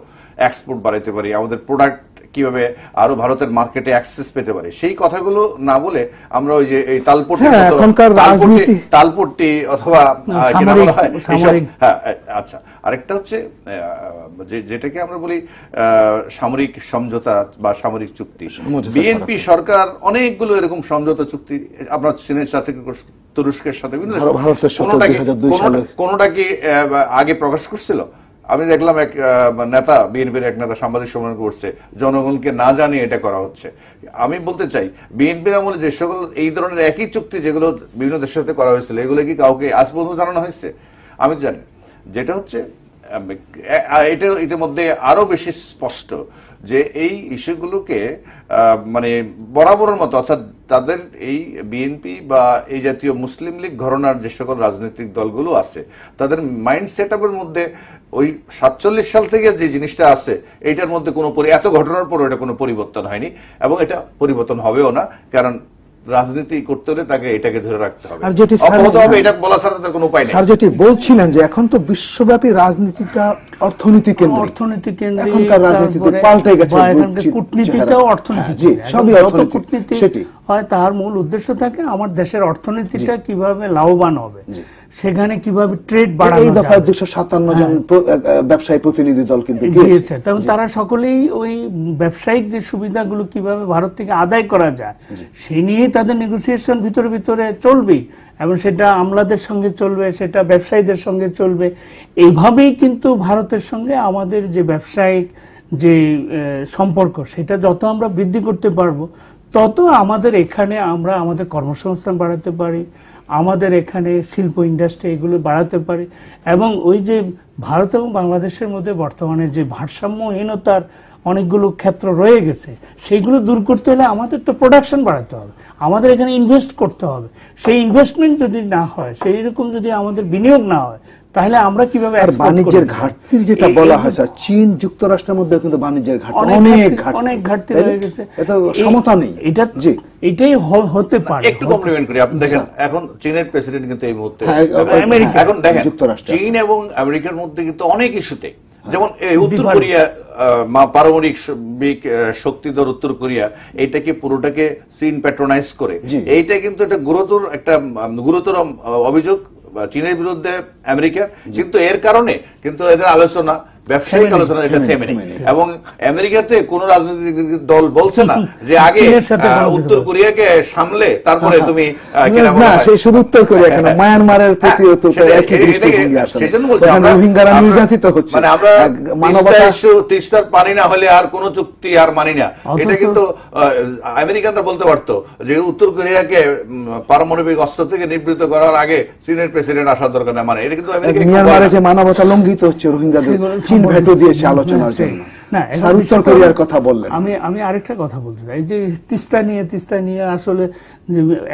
এক্সপোর্ট বাড়াইতে পারি, আমাদের প্রোডাক্ট কিভাবে আরো ভারতের মার্কেটে অ্যাক্সেস পেতে পারে, সেই কথাগুলো না বলে আমরা ওই যে এই তালপট্টি অথবা আচ্ছা, আরেকটা হচ্ছে যেটাকে আমরা বলি সামরিক সমঝোতা বা সামরিক চুক্তি। বিএনপি সরকার অনেকগুলো এরকম সমঝোতা চুক্তি আপনার চীনের সাথে, তুরস্কের সাথে, কোনটা কি আগে প্রকাশ করছিল? আমি দেখলাম এক নেতা, বিএনপির এক নেতা সাংবাদিক সম্মেলন করছে, জনগণকে না জানিয়ে এটা করা হচ্ছে। আমি বলতে চাই, বিএনপির আমলে যে সকল এই ধরনের একই চুক্তি যেগুলো বিভিন্ন দেশের সাথে করা হয়েছিল, এগুলো কি কাউকে আজ পর্যন্ত জানানো হয়েছে? আমি জানি। যেটা হচ্ছে এটা ইতিমধ্যে আরো বেশি স্পষ্ট যে এই ইস্যুগুলোকে মানে বরাবরের মতো, অর্থাৎ তাদের এই বিএনপি বা এই জাতীয় মুসলিম লীগ ঘরানার যে সকল রাজনৈতিক দলগুলো আছে, তাদের মাইন্ড সেট আপের মধ্যে ওই 47 সাল থেকে যে জিনিসটা আছে, এইটার মধ্যে কোনো এত ঘটনার পর এটা কোনো পরিবর্তন হয়নি, এবং এটা পরিবর্তন হবেও না, কারণ রাজনীতি করতে হলে তাকে এটাকে ধরে রাখতে হবে, অব্যাহত হবে, এটা বলা ছাড়া তার কোনো উপায় নেই। স্যার যেটি বলছিলেন যে এখন তো বিশ্বব্যাপী রাজনীতিটা অর্থনীতি কেন্দ্রিক, এখনকার রাজনীতিতে পাল্টে গেছে, কূটনীতিটাও অর্থনীতি, সবই অর্থনীতি। সেটি হয় তার মূল উদ্দেশ্য থাকে আমার দেশের অর্থনীতিটা কিভাবে লাভবান হবে, সেখানে কিভাবে ট্রেড বাড়ানো যায়। এই দফায় 257 জন ব্যবসায়ী প্রতিনিধি দল কিন্তু গিয়েছে, তখন তারা সকলেই ওই ব্যবসায়িক যে সুবিধাগুলো কিভাবে ভারত থেকে আদায় করা যায় সেই নিয়েই তাদের নেগোসিয়েশন ভিতরে ভিতরে চলবে, এবং সেটা আমলাদের সঙ্গে চলবে, সেটা ব্যবসায়ীদের সঙ্গে চলবে। এইভাবেই কিন্তু ভারতের সঙ্গে আমাদের যে ব্যবসায়িক যে সম্পর্ক, সেটা যত আমরা বৃদ্ধি করতে পারবো, তত আমাদের এখানে আমরা আমাদের কর্মসংস্থান বাড়াতে পারি, আমাদের এখানে শিল্প ইন্ডাস্ট্রি এগুলো বাড়াতে পারি। এবং ওই যে ভারত এবং বাংলাদেশের মধ্যে বর্তমানে যে ভারসাম্যহীনতার অনেকগুলো ক্ষেত্র রয়ে গেছে, সেইগুলো দূর করতে হলে আমাদের তো প্রোডাকশন বাড়াতে হবে, আমাদের এখানে ইনভেস্ট করতে হবে। সেই ইনভেস্টমেন্ট যদি না হয়, সেই রকম যদি আমাদের বিনিয়োগ না হয়, তাহলে আমরা কিভাবে বাণিজ্যের ঘাটতির যেটা বলা হয়, চীন যুক্তরাষ্ট্রের মধ্যে কিন্তু বাণিজ্যের ঘাটতি অনেক ঘাটতি রয়ে গেছে, এটা সমতা নেই। এটাই হতে পারে। একটু কমপ্লিমেন্ট করি, আপনি দেখেন এখন চীনের প্রেসিডেন্ট কিন্তু এই মুহূর্তে আমেরিকা, এখন দেখেন চীন এবং আমেরিকার মধ্যে কিন্তু অনেক ইস্যুতে, যেমন উত্তর কোরিয়া পারমাণবিক শক্তিধর উত্তর কোরিয়া, এইটাকে পুরোটাকে চীন প্যাট্রোনাইজ করে, এইটা কিন্তু একটা গুরুতর অভিযোগ চীনের বিরুদ্ধে আমেরিকার। কিন্তু এর কারণে কিন্তু এদের আলোচনা, ব্যবসায়িক আলোচনা, এটা থেমে নেই। এবং আমেরিকাতে কোন রাজনৈতিক দল বলছে না যে আগে উত্তর কোরিয়াকে সামলে তারপরে তুমি শুধু উত্তর কোরিয়া কেন, মায়ানমারের প্রতিও তো একই দৃষ্টিভঙ্গি আসলে। সেজন্য বলছি রোহিঙ্গারা নির্যাতিত হচ্ছে, মানে আমরা তিস্তার পানি না হলে আর কোন চুক্তি আর মানি না, এটা কিন্তু আমেরিকানরা বলতে পারতো যে উত্তর কোরিয়াকে পারমাণবিক অস্ত্র থেকে নিবৃত্ত করার আগে চীনের প্রেসিডেন্ট আসার দরকার না, মানে এটা কিন্তু মিয়ানমারে যে মানবতা লঙ্ঘিত হচ্ছে রোহিঙ্গাদের, চীন ভেটো দিয়েছে আলোচনার জন্য। উত্তর কোরিয়ার কথা বললেন, আমি আরেকটা কথা বলতে চাই, যে তিস্তা নিয়ে আসলে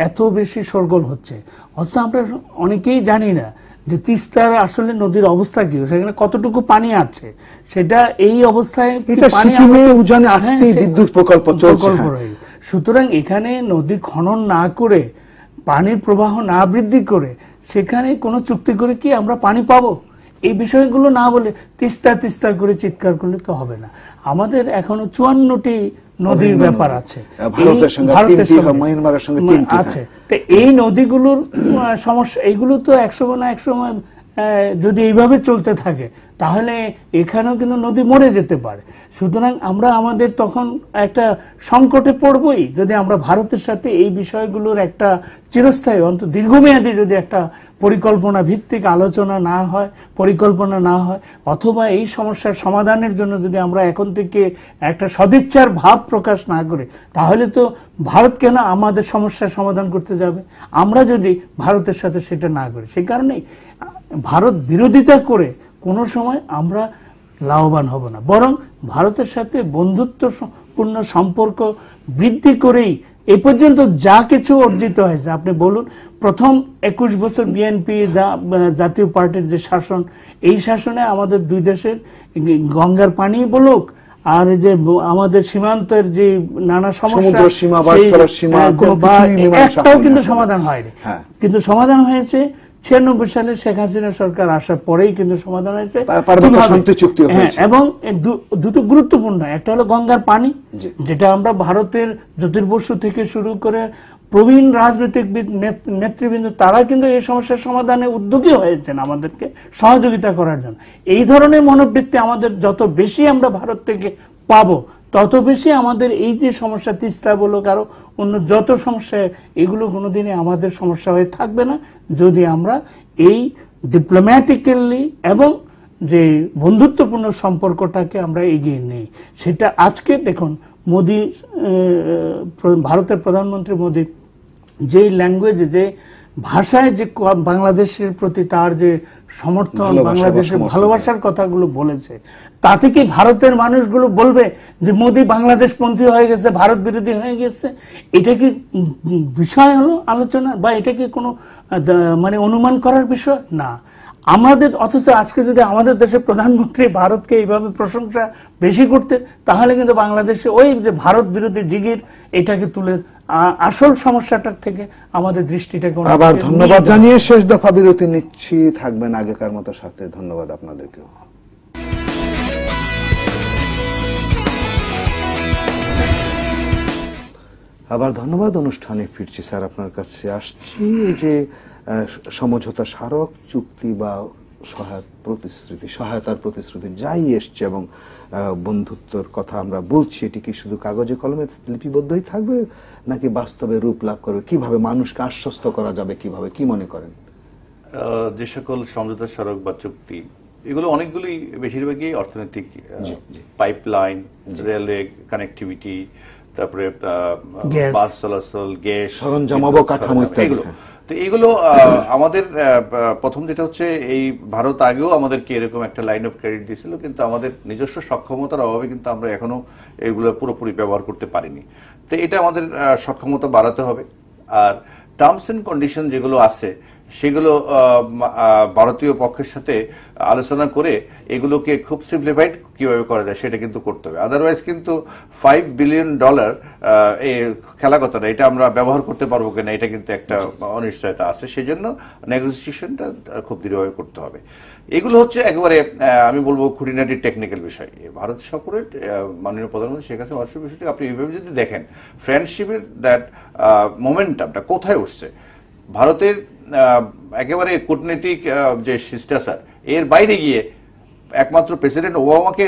এত বেশি শোরগোল হচ্ছে, অথচ আমরা অনেকেই জানি না যে তিস্তার আসলে নদীর অবস্থা কি, সেখানে কতটুকু পানি আছে। সেটা এই অবস্থায় বিদ্যুৎ প্রকল্প চলছে। সুতরাং এখানে নদী খনন না করে, পানির প্রবাহ না বৃদ্ধি করে, সেখানে কোনো চুক্তি করে কি আমরা পানি পাবো? এই বিষয়গুলো না বলে তিস্তা করে চিৎকার করলে তো হবে না। আমাদের এখনো 54টি নদীর ব্যাপার আছে, আছে। তো এই নদীগুলোর সমস্যা, এইগুলো তো একসময় না একসময় যদি এইভাবে চলতে থাকে তাহলে এখানেও কিন্তু নদী মরে যেতে পারে। সুতরাং আমরা আমাদের তখন একটা সংকটে পড়বই যদি আমরা ভারতের সাথে এই বিষয়গুলোর একটা চিরস্থায়ী, অন্তত দীর্ঘমেয়াদী যদি একটা পরিকল্পনা ভিত্তিক আলোচনা না হয়, পরিকল্পনা না হয়, অথবা এই সমস্যার সমাধানের জন্য যদি আমরা এখন থেকে একটা সদিচ্ছার ভাব প্রকাশ না করে, তাহলে তো ভারত কেন আমাদের সমস্যার সমাধান করতে যাবে, আমরা যদি ভারতের সাথে সেটা না করি। সেই কারণেই ভারত বিরোধিতা করে কোনো সময় আমরা লাভবান হব না, বরং ভারতের সাথে বন্ধুত্বপূর্ণ সম্পর্ক বৃদ্ধি করেই এ পর্যন্ত যা কিছু অর্জিত হয়েছে। আপনি বলুন, প্রথম 21 বছর বিএনপি জাতীয় পার্টির যে শাসন, এই শাসনে আমাদের দুই দেশের গঙ্গার পানি বলুক আর যে আমাদের সীমান্তের যে নানা সমস্যা, একটাও কিন্তু সমাধান হয়নি। কিন্তু সমাধান হয়েছে 96 সালে শেখ হাসিনা সরকার আসার পরেই কিন্তু সমাধান হয়েছে, এবং দুটো গুরুত্বপূর্ণ, একটা হলো গঙ্গার পানি, যেটা আমরা ভারতের জ্যোতির্বসু থেকে শুরু করে প্রবীণ রাজনৈতিক নেতৃবৃন্দ তারা কিন্তু এই সমস্যার সমাধানে উদ্যোগী হয়েছেন আমাদেরকে সহযোগিতা করার জন্য। এই ধরনের মনোবৃত্তি আমাদের যত বেশি আমরা ভারত থেকে পাবো, তত বেশি আমাদের এই যে সমস্যা, তিস্তা বলুক আরো অন্য যত সমস্যা, এগুলো কোনোদিনই আমাদের সমস্যা হয়ে থাকবে না যদি আমরা এই ডিপ্লোম্যাটিক্যালি এবং যে বন্ধুত্বপূর্ণ সম্পর্কটাকে আমরা এগিয়ে নেই। সেটা আজকে দেখুন, মোদি, ভারতের প্রধানমন্ত্রী মোদি যে ল্যাঙ্গুয়েজে, যে ভাষায় যে বাংলাদেশের প্রতি তার যে সমর্থন, বাংলাদেশের ভালোবাসার কথাগুলো বলেছে, তাতে কি ভারতের মানুষগুলো বলবে যে মোদি বাংলাদেশ পন্থী হয়ে গেছে, ভারত বিরোধী হয়ে গেছে? এটা কি বিষয় হলো আলোচনা, বা এটা কি কোনো মানে অনুমান করার বিষয় না আমাদের? অথচ আজকে যদি আমাদের দেশের প্রধানমন্ত্রী ভারতকে এইভাবে প্রশংসা বেশি করতে, তাহলে কিন্তু বাংলাদেশে ওই যে ভারত বিরোধী জিগির, এটাকে তুলে আসল সমস্যাটার থেকে আমাদের দৃষ্টিটাকে। আবার ধন্যবাদ জানিয়ে শেষ দফা বিরতি নিচ্ছি, থাকবেন আগেকার মতো সাথে। ধন্যবাদ আপনাদেরকেও। আবার ধন্যবাদ। অনুষ্ঠানে ফিরছি। স্যার, আপনার কাছে আসছি। এই যে সমঝোতা স্মারক চুক্তি বা সহায়তার প্রতিশ্রুতি যাই এসছে এবং বন্ধুত্বর কথা আমরা বলছি, এটি কি শুধু কাগজে কলমে লিপিবদ্ধই থাকবে নাকি বাস্তবে রূপ লাভ করবে? কিভাবে মানুষকে আশ্বস্ত করা যাবে, কিভাবে, কি মনে করেন? যে সকল সমঝোতা স্মারক বা চুক্তি, এগুলো অনেকগুলি, বেশিরভাগই অর্থনৈতিক, পাইপলাইন, রেলওয়ে কানেক্টিভিটি, তারপরে বাস চলাচল, গ্যাস, সরঞ্জাম, অবকাঠামো ইত্যাদি। এগুলো তো তো এইগুলো আমাদের প্রথম যেটা হচ্ছে, এই ভারত আগেও আমাদেরকে এরকম একটা লাইন অফ ক্রেডিট দিয়েছিল, কিন্তু আমাদের নিজস্ব সক্ষমতার অভাবে কিন্তু আমরা এখনো এগুলো পুরোপুরি ব্যবহার করতে পারিনি। তো এটা আমাদের সক্ষমতা বাড়াতে হবে। আর টার্মস এন্ড কন্ডিশন যেগুলো আছে সেগুলো ভারতীয় পক্ষের সাথে আলোচনা করে এগুলোকে খুব সিম্পলিফাইড কিভাবে করা যায় সেটা কিন্তু করতে হবে। আদারওয়াইজ কিন্তু $5 বিলিয়ন এই খেলা কথা না, এটা আমরা ব্যবহার করতে পারবো কিনা এটা কিন্তু একটা অনিশ্চয়তা আছে। সেই জন্য নেগোসিয়েশনটা খুব দৃঢ়ভাবে করতে হবে। এগুলো হচ্ছে একেবারে আমি বলবো খুঁটিনাটি টেকনিক্যাল বিষয়। ভারত সফরের মাননীয় প্রধানমন্ত্রী শেখ হাসিনা ভারত বিষয়টি আপনি এইভাবে যদি দেখেন, ফ্রেন্ডশিপের দ্যাট মোমেন্টামটা কোথায় উঠছে, ভারতের একেবারে কূটনৈতিক যে শিষ্টাচার এর বাইরে গিয়ে একমাত্র প্রেসিডেন্ট ওবামাকে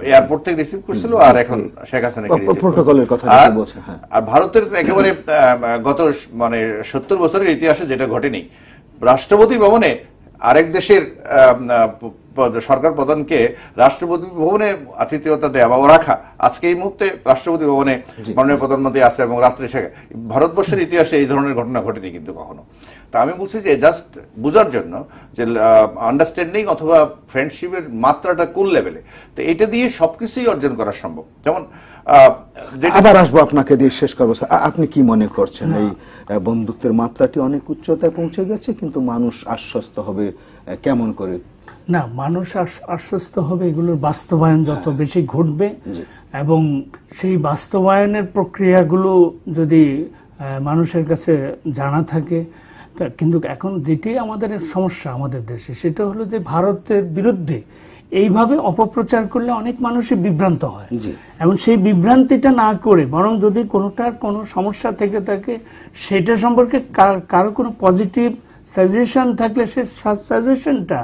এয়ারপোর্ট থেকে রিসিভ করছিল, আর এখন শেখ হাসিনাকে প্রটোকলের কথা বলছে। আর ভারতের একেবারে গত 70 বছরের ইতিহাসে যেটা ঘটেনি, রাষ্ট্রপতি ভবনে আরেক দেশের সরকার প্রধানকে রাষ্ট্রপতি ভবনে আতিথেয়তা দেওয়া বা রাখা, আজকে এই মুহূর্তে রাষ্ট্রপতি ভবনে মাননীয় প্রধানমন্ত্রী আছে এবং রাত্রে শেখ, ভারতবর্ষের ইতিহাসে এই ধরনের ঘটনা ঘটেনি কিন্তু কখনো। তা আমি বলছি যে জাস্ট বোঝার জন্য যে আন্ডারস্ট্যান্ডিং অথবা ফ্রেন্ডশিপের মাত্রাটা কোন লেভেলে, তো এটা দিয়ে সবকিছুই অর্জন করা সম্ভব। যেমন আবার আসবো আপনাকে দিয়ে, শেষ করবো। আপনি কি মনে করছেন এই বন্ধুত্বের মাত্রাটি অনেক উচ্চতায় পৌঁছে গেছে, কিন্তু মানুষ আশ্বস্ত হবে কেমন করে? না, মানুষ আশ্বস্ত হবে এগুলোর বাস্তবায়ন যত বেশি ঘটবে এবং সেই বাস্তবায়নের প্রক্রিয়াগুলো যদি মানুষের কাছে জানা থাকে। কিন্তু এখন যেটি আমাদের সমস্যা আমাদের দেশে, সেটা হলো যে ভারতের বিরুদ্ধে এইভাবে অপপ্রচার করলে অনেক মানুষই বিভ্রান্ত হয়, এবং সেই বিভ্রান্তিটা না করে বরং যদি কোনোটার কোনো সমস্যা থেকে থাকে সেটা সম্পর্কে কারো কোনো পজিটিভ সাজেশন থাকলে সে সাজেশনটা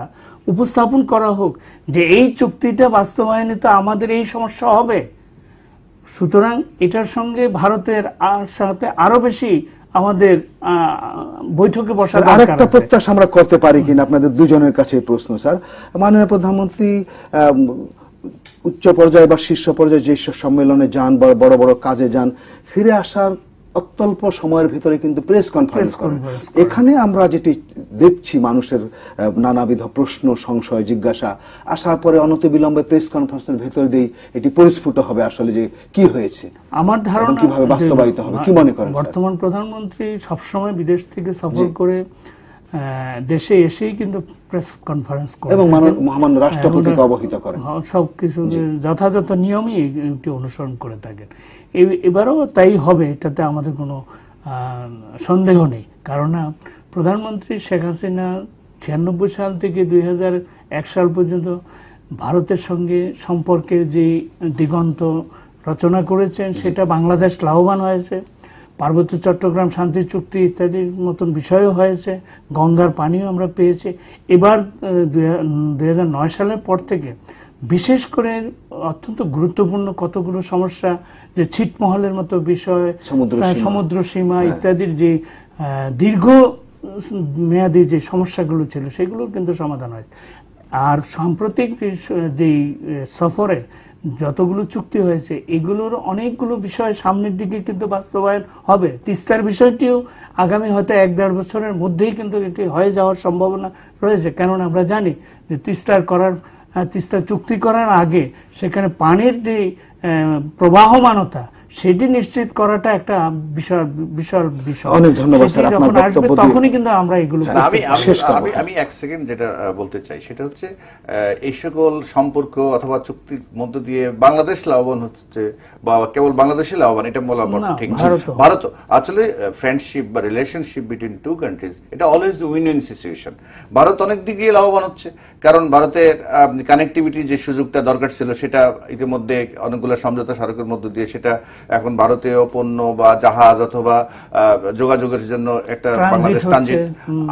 উপস্থাপন করা হোক যে এই চুক্তিটা বাস্তবায়নে তো আমাদের এই সমস্যা হবে, সুতরাং এটার সঙ্গে ভারতের সাথে আরো বেশি আমাদের বৈঠকে বসার দরকার আছে। আরেকটা প্রত্যাশা আমরা করতে পারি কিনা আপনাদের দুজনের কাছে প্রশ্ন, স্যার। মাননীয় প্রধানমন্ত্রী উচ্চ পর্যায়ে বা শীর্ষ পর্যায়ে যে সম্মেলনে যান, বড় বড় কাজে যান, ফিরে আসার অত্যল্প সময়ের ভিতরে কিন্তু প্রেস কনফারেন্স করেন। এখানে আমরা যেটি দেখছি মানুষের নানাবিধ প্রশ্ন, সংশয়, জিজ্ঞাসা, আসার পরে অনতিবিলম্বে প্রেস কনফারেন্সের ভেতর দিয়ে এটি পরিস্ফুট হবে আসলে যে কি হয়েছে, আমার ধারণা কিভাবে বাস্তবায়িত হবে। কি মনে করেন? বর্তমান প্রধানমন্ত্রী সবসময় বিদেশ থেকে সফর করে দেশে এসেই কিন্তু প্রেস কনফারেন্স করেন এবং মহামান্য রাষ্ট্রপতিকে অবহিত করেন, সবকিছু যথাযথ নিয়মই এটি অনুসরণ করে থাকেন। এবারও তাই হবে, এটাতে আমাদের কোনো সন্দেহ নেই। কারণ প্রধানমন্ত্রী শেখ হাসিনা 96 সাল থেকে 2001 সাল পর্যন্ত ভারতের সঙ্গে সম্পর্কের যে দিগন্ত রচনা করেছেন, সেটা বাংলাদেশ লাভবান হয়েছে। পার্বত্য চট্টগ্রাম শান্তি চুক্তি ইত্যাদির মতন বিষয়ও হয়েছে, গঙ্গার পানিও আমরা পেয়েছি। এবার 2009 সালের পর থেকে বিশেষ করে অত্যন্ত গুরুত্বপূর্ণ কতগুলো সমস্যা, যে ছিটমহলের মতো বিষয়, সমুদ্র সীমা ইত্যাদির যে দীর্ঘ মেয়াদী যে সমস্যাগুলো ছিল সেগুলোর কিন্তু সমাধান হয়েছে। আর সাম্প্রতিক যে সফরে যতগুলো চুক্তি হয়েছে এগুলোর অনেকগুলো বিষয় সামনের দিকে কিন্তু বাস্তবায়ন হবে। তিস্তার বিষয়টিও আগামী হয়তো 1-1.5 বছরের মধ্যেই কিন্তু এটি হয়ে যাওয়ার সম্ভাবনা রয়েছে। কেননা আমরা জানি যে তিস্তা চুক্তি করার আগে সেখানে পানির যে প্রবাহমানতা সেটি নিশ্চিত করাটা একটা বিশাল বিষয়। অনেক ধন্যবাদ স্যার, আপনার বক্তব্য দিয়ে তখনই কিন্তু আমরা এগুলো আমি এক সেকেন্ড যেটা বলতে চাই সেটা হচ্ছে এই সকল সম্পর্ক অথবা চুক্তির মধ্য দিয়ে বাংলাদেশ লাভবান হচ্ছে বা কেবল বাংলাদেশে লাভবান এটা বলা ঠিক না। ভারত আসলে ফ্রেন্ডশিপ বা রিলেশনশিপ বিটুইন টু কান্ট্রিজ, এটা always win win situation. Bharat অনেক দিক দিয়ে লাভবান হচ্ছে, কারণ ভারতের কানেক্টিভিটির যে সুযোগটা দরকার ছিল সেটা ইতিমধ্যে অনেকগুলো সমঝোতা স্মারকের মধ্য দিয়ে সেটা এখন ভারতীয় পণ্য বা জাহাজ অথবা যোগাযোগের জন্য একটা বাংলাদেশ ট্রানজিট।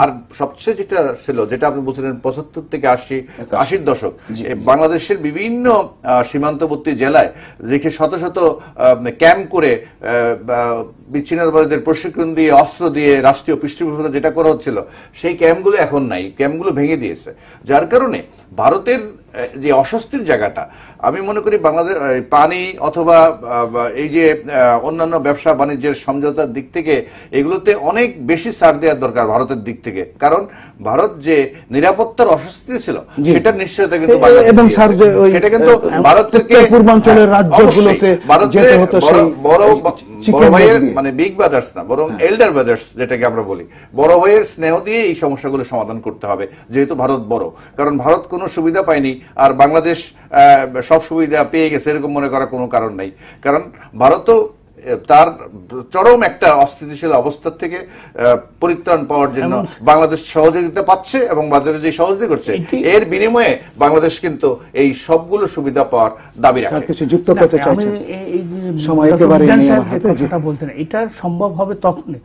আর সবচেয়ে যেটা ছিল, যেটা আপনি বলছিলেন 75 থেকে 80-র দশক, বাংলাদেশের বিভিন্ন সীমান্তবর্তী জেলায় যেখানে শত শত ক্যাম্প করে বিচ্ছিন্নতাবাদীদের প্রশিক্ষণ দিয়ে, অস্ত্র দিয়ে রাষ্ট্রীয় পৃষ্ঠপোষকতা যেটা করা হচ্ছিল, সেই ক্যাম্পগুলো এখন নাই, ক্যাম্পগুলো ভেঙে দিয়েছে। যার কারণে কারণে ভারতের যে অস্বস্তির জায়গাটা, আমি মনে করি বাংলাদেশ পানি অথবা এই যে অন্যান্য ব্যবসা বাণিজ্যের সমঝোতার দিক থেকে এগুলোতে অনেক বেশি ছাড় দেওয়ার দরকার ভারতের দিক থেকে। কারণ ভারত যে নিরাপত্তার অস্বস্তি ছিল সেটার নিশ্চয়তা কিন্তু এবং স্যার যে ওই সেটা কিন্তু ভারত থেকে পূর্বাঞ্চলের রাজ্যগুলোতে যেতে হতো সেই বড় ভাইয়ের মানে বিগ ব্রাদার্স না, বরং এল্ডার ব্রাদার্স যেটাকে আমরা বলি, বড় ভাইয়ের স্নেহ দিয়ে এই সমস্যাগুলো সমাধান করতে হবে, যেহেতু ভারত বড়। কারণ ভারত কোনো সুবিধা পায়নি আর বাংলাদেশ সব সুবিধা পেয়ে গেছে এরকম মনে করার কোনো কারণ নাই। কারণ ভারতও তার চরম একটা অস্থিতিশীল অবস্থা থেকে পরিত্রাণ পাওয়ার জন্য বাংলাদেশ সহযোগিতা পাচ্ছে এবং বাংলাদেশ যে সহযোগিতা করছে এর বিনিময়ে বাংলাদেশ কিন্তু এই সবগুলো সুবিধা পাওয়ার দাবি রাখে। কিছু যুক্ত করতে চাইছেন? সময় একেবারে নেই আমার হাতে। যেটা বলছেন এটা সম্ভব হবে তখনই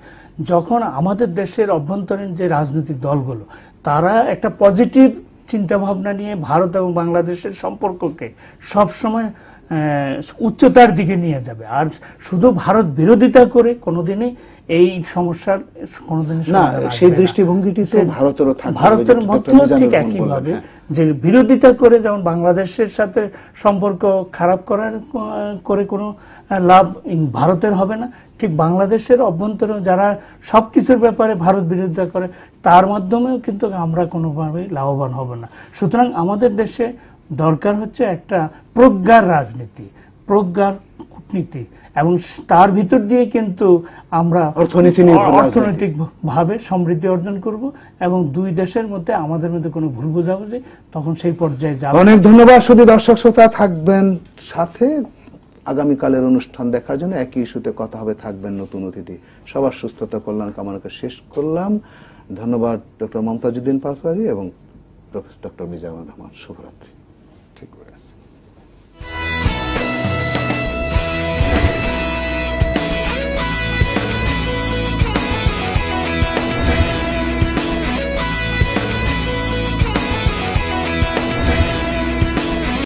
যখন আমাদের দেশের অভ্যন্তরীণ যে রাজনৈতিক দলগুলো তারা একটা পজিটিভ চিন্তা ভাবনা নিয়ে ভারত এবং বাংলাদেশের সম্পর্ককে সবসময় উচ্চতার দিকে নিয়ে যাবে। আর শুধু ভারত বিরোধিতা করে কোনোদিনই এই সমস্যার কোনোদিনই না, সেই দৃষ্টিভঙ্গিটি তো ভারতেরও থাকবে। ভারতের মধ্যেও ঠিক একইভাবে যে বিরোধিতা করে যেমন বাংলাদেশের সাথে সম্পর্ক খারাপ করে কোনো লাভ ভারতের হবে না, ঠিক বাংলাদেশের অভ্যন্তরে যারা সবকিছুর ব্যাপারে ভারত বিরোধিতা করে তার মাধ্যমেও কিন্তু আমরা কোনোভাবেই লাভবান হব না। সুতরাং আমাদের দেশে দরকার হচ্ছে একটা প্রজ্ঞার রাজনীতি, প্রজ্ঞার কূটনীতি, এবং তার ভিতর দিয়ে কিন্তু আমরা অর্থনৈতিক ভাবে সমৃদ্ধি অর্জন করব এবং দুই দেশের মধ্যে আমাদের মধ্যে কোনো ভুল বোঝাবুঝি তখন সেই পর্যায়ে যাবে। অনেক ধন্যবাদ। শুধু দর্শক শ্রোতা থাকবেন সাথে আগামীকালের অনুষ্ঠান দেখার জন্য। একই ইস্যুতে কথা হবে, থাকবেন নতুন অতিথি। সবার সুস্থতা কল্যাণ কামনা করে শেষ করলাম। ধন্যবাদ ডক্টর মমতাজউদ্দিন পাটোয়ারী এবং প্রফেসর ডক্টর মিজানুর রহমান। শুভরাত্রি।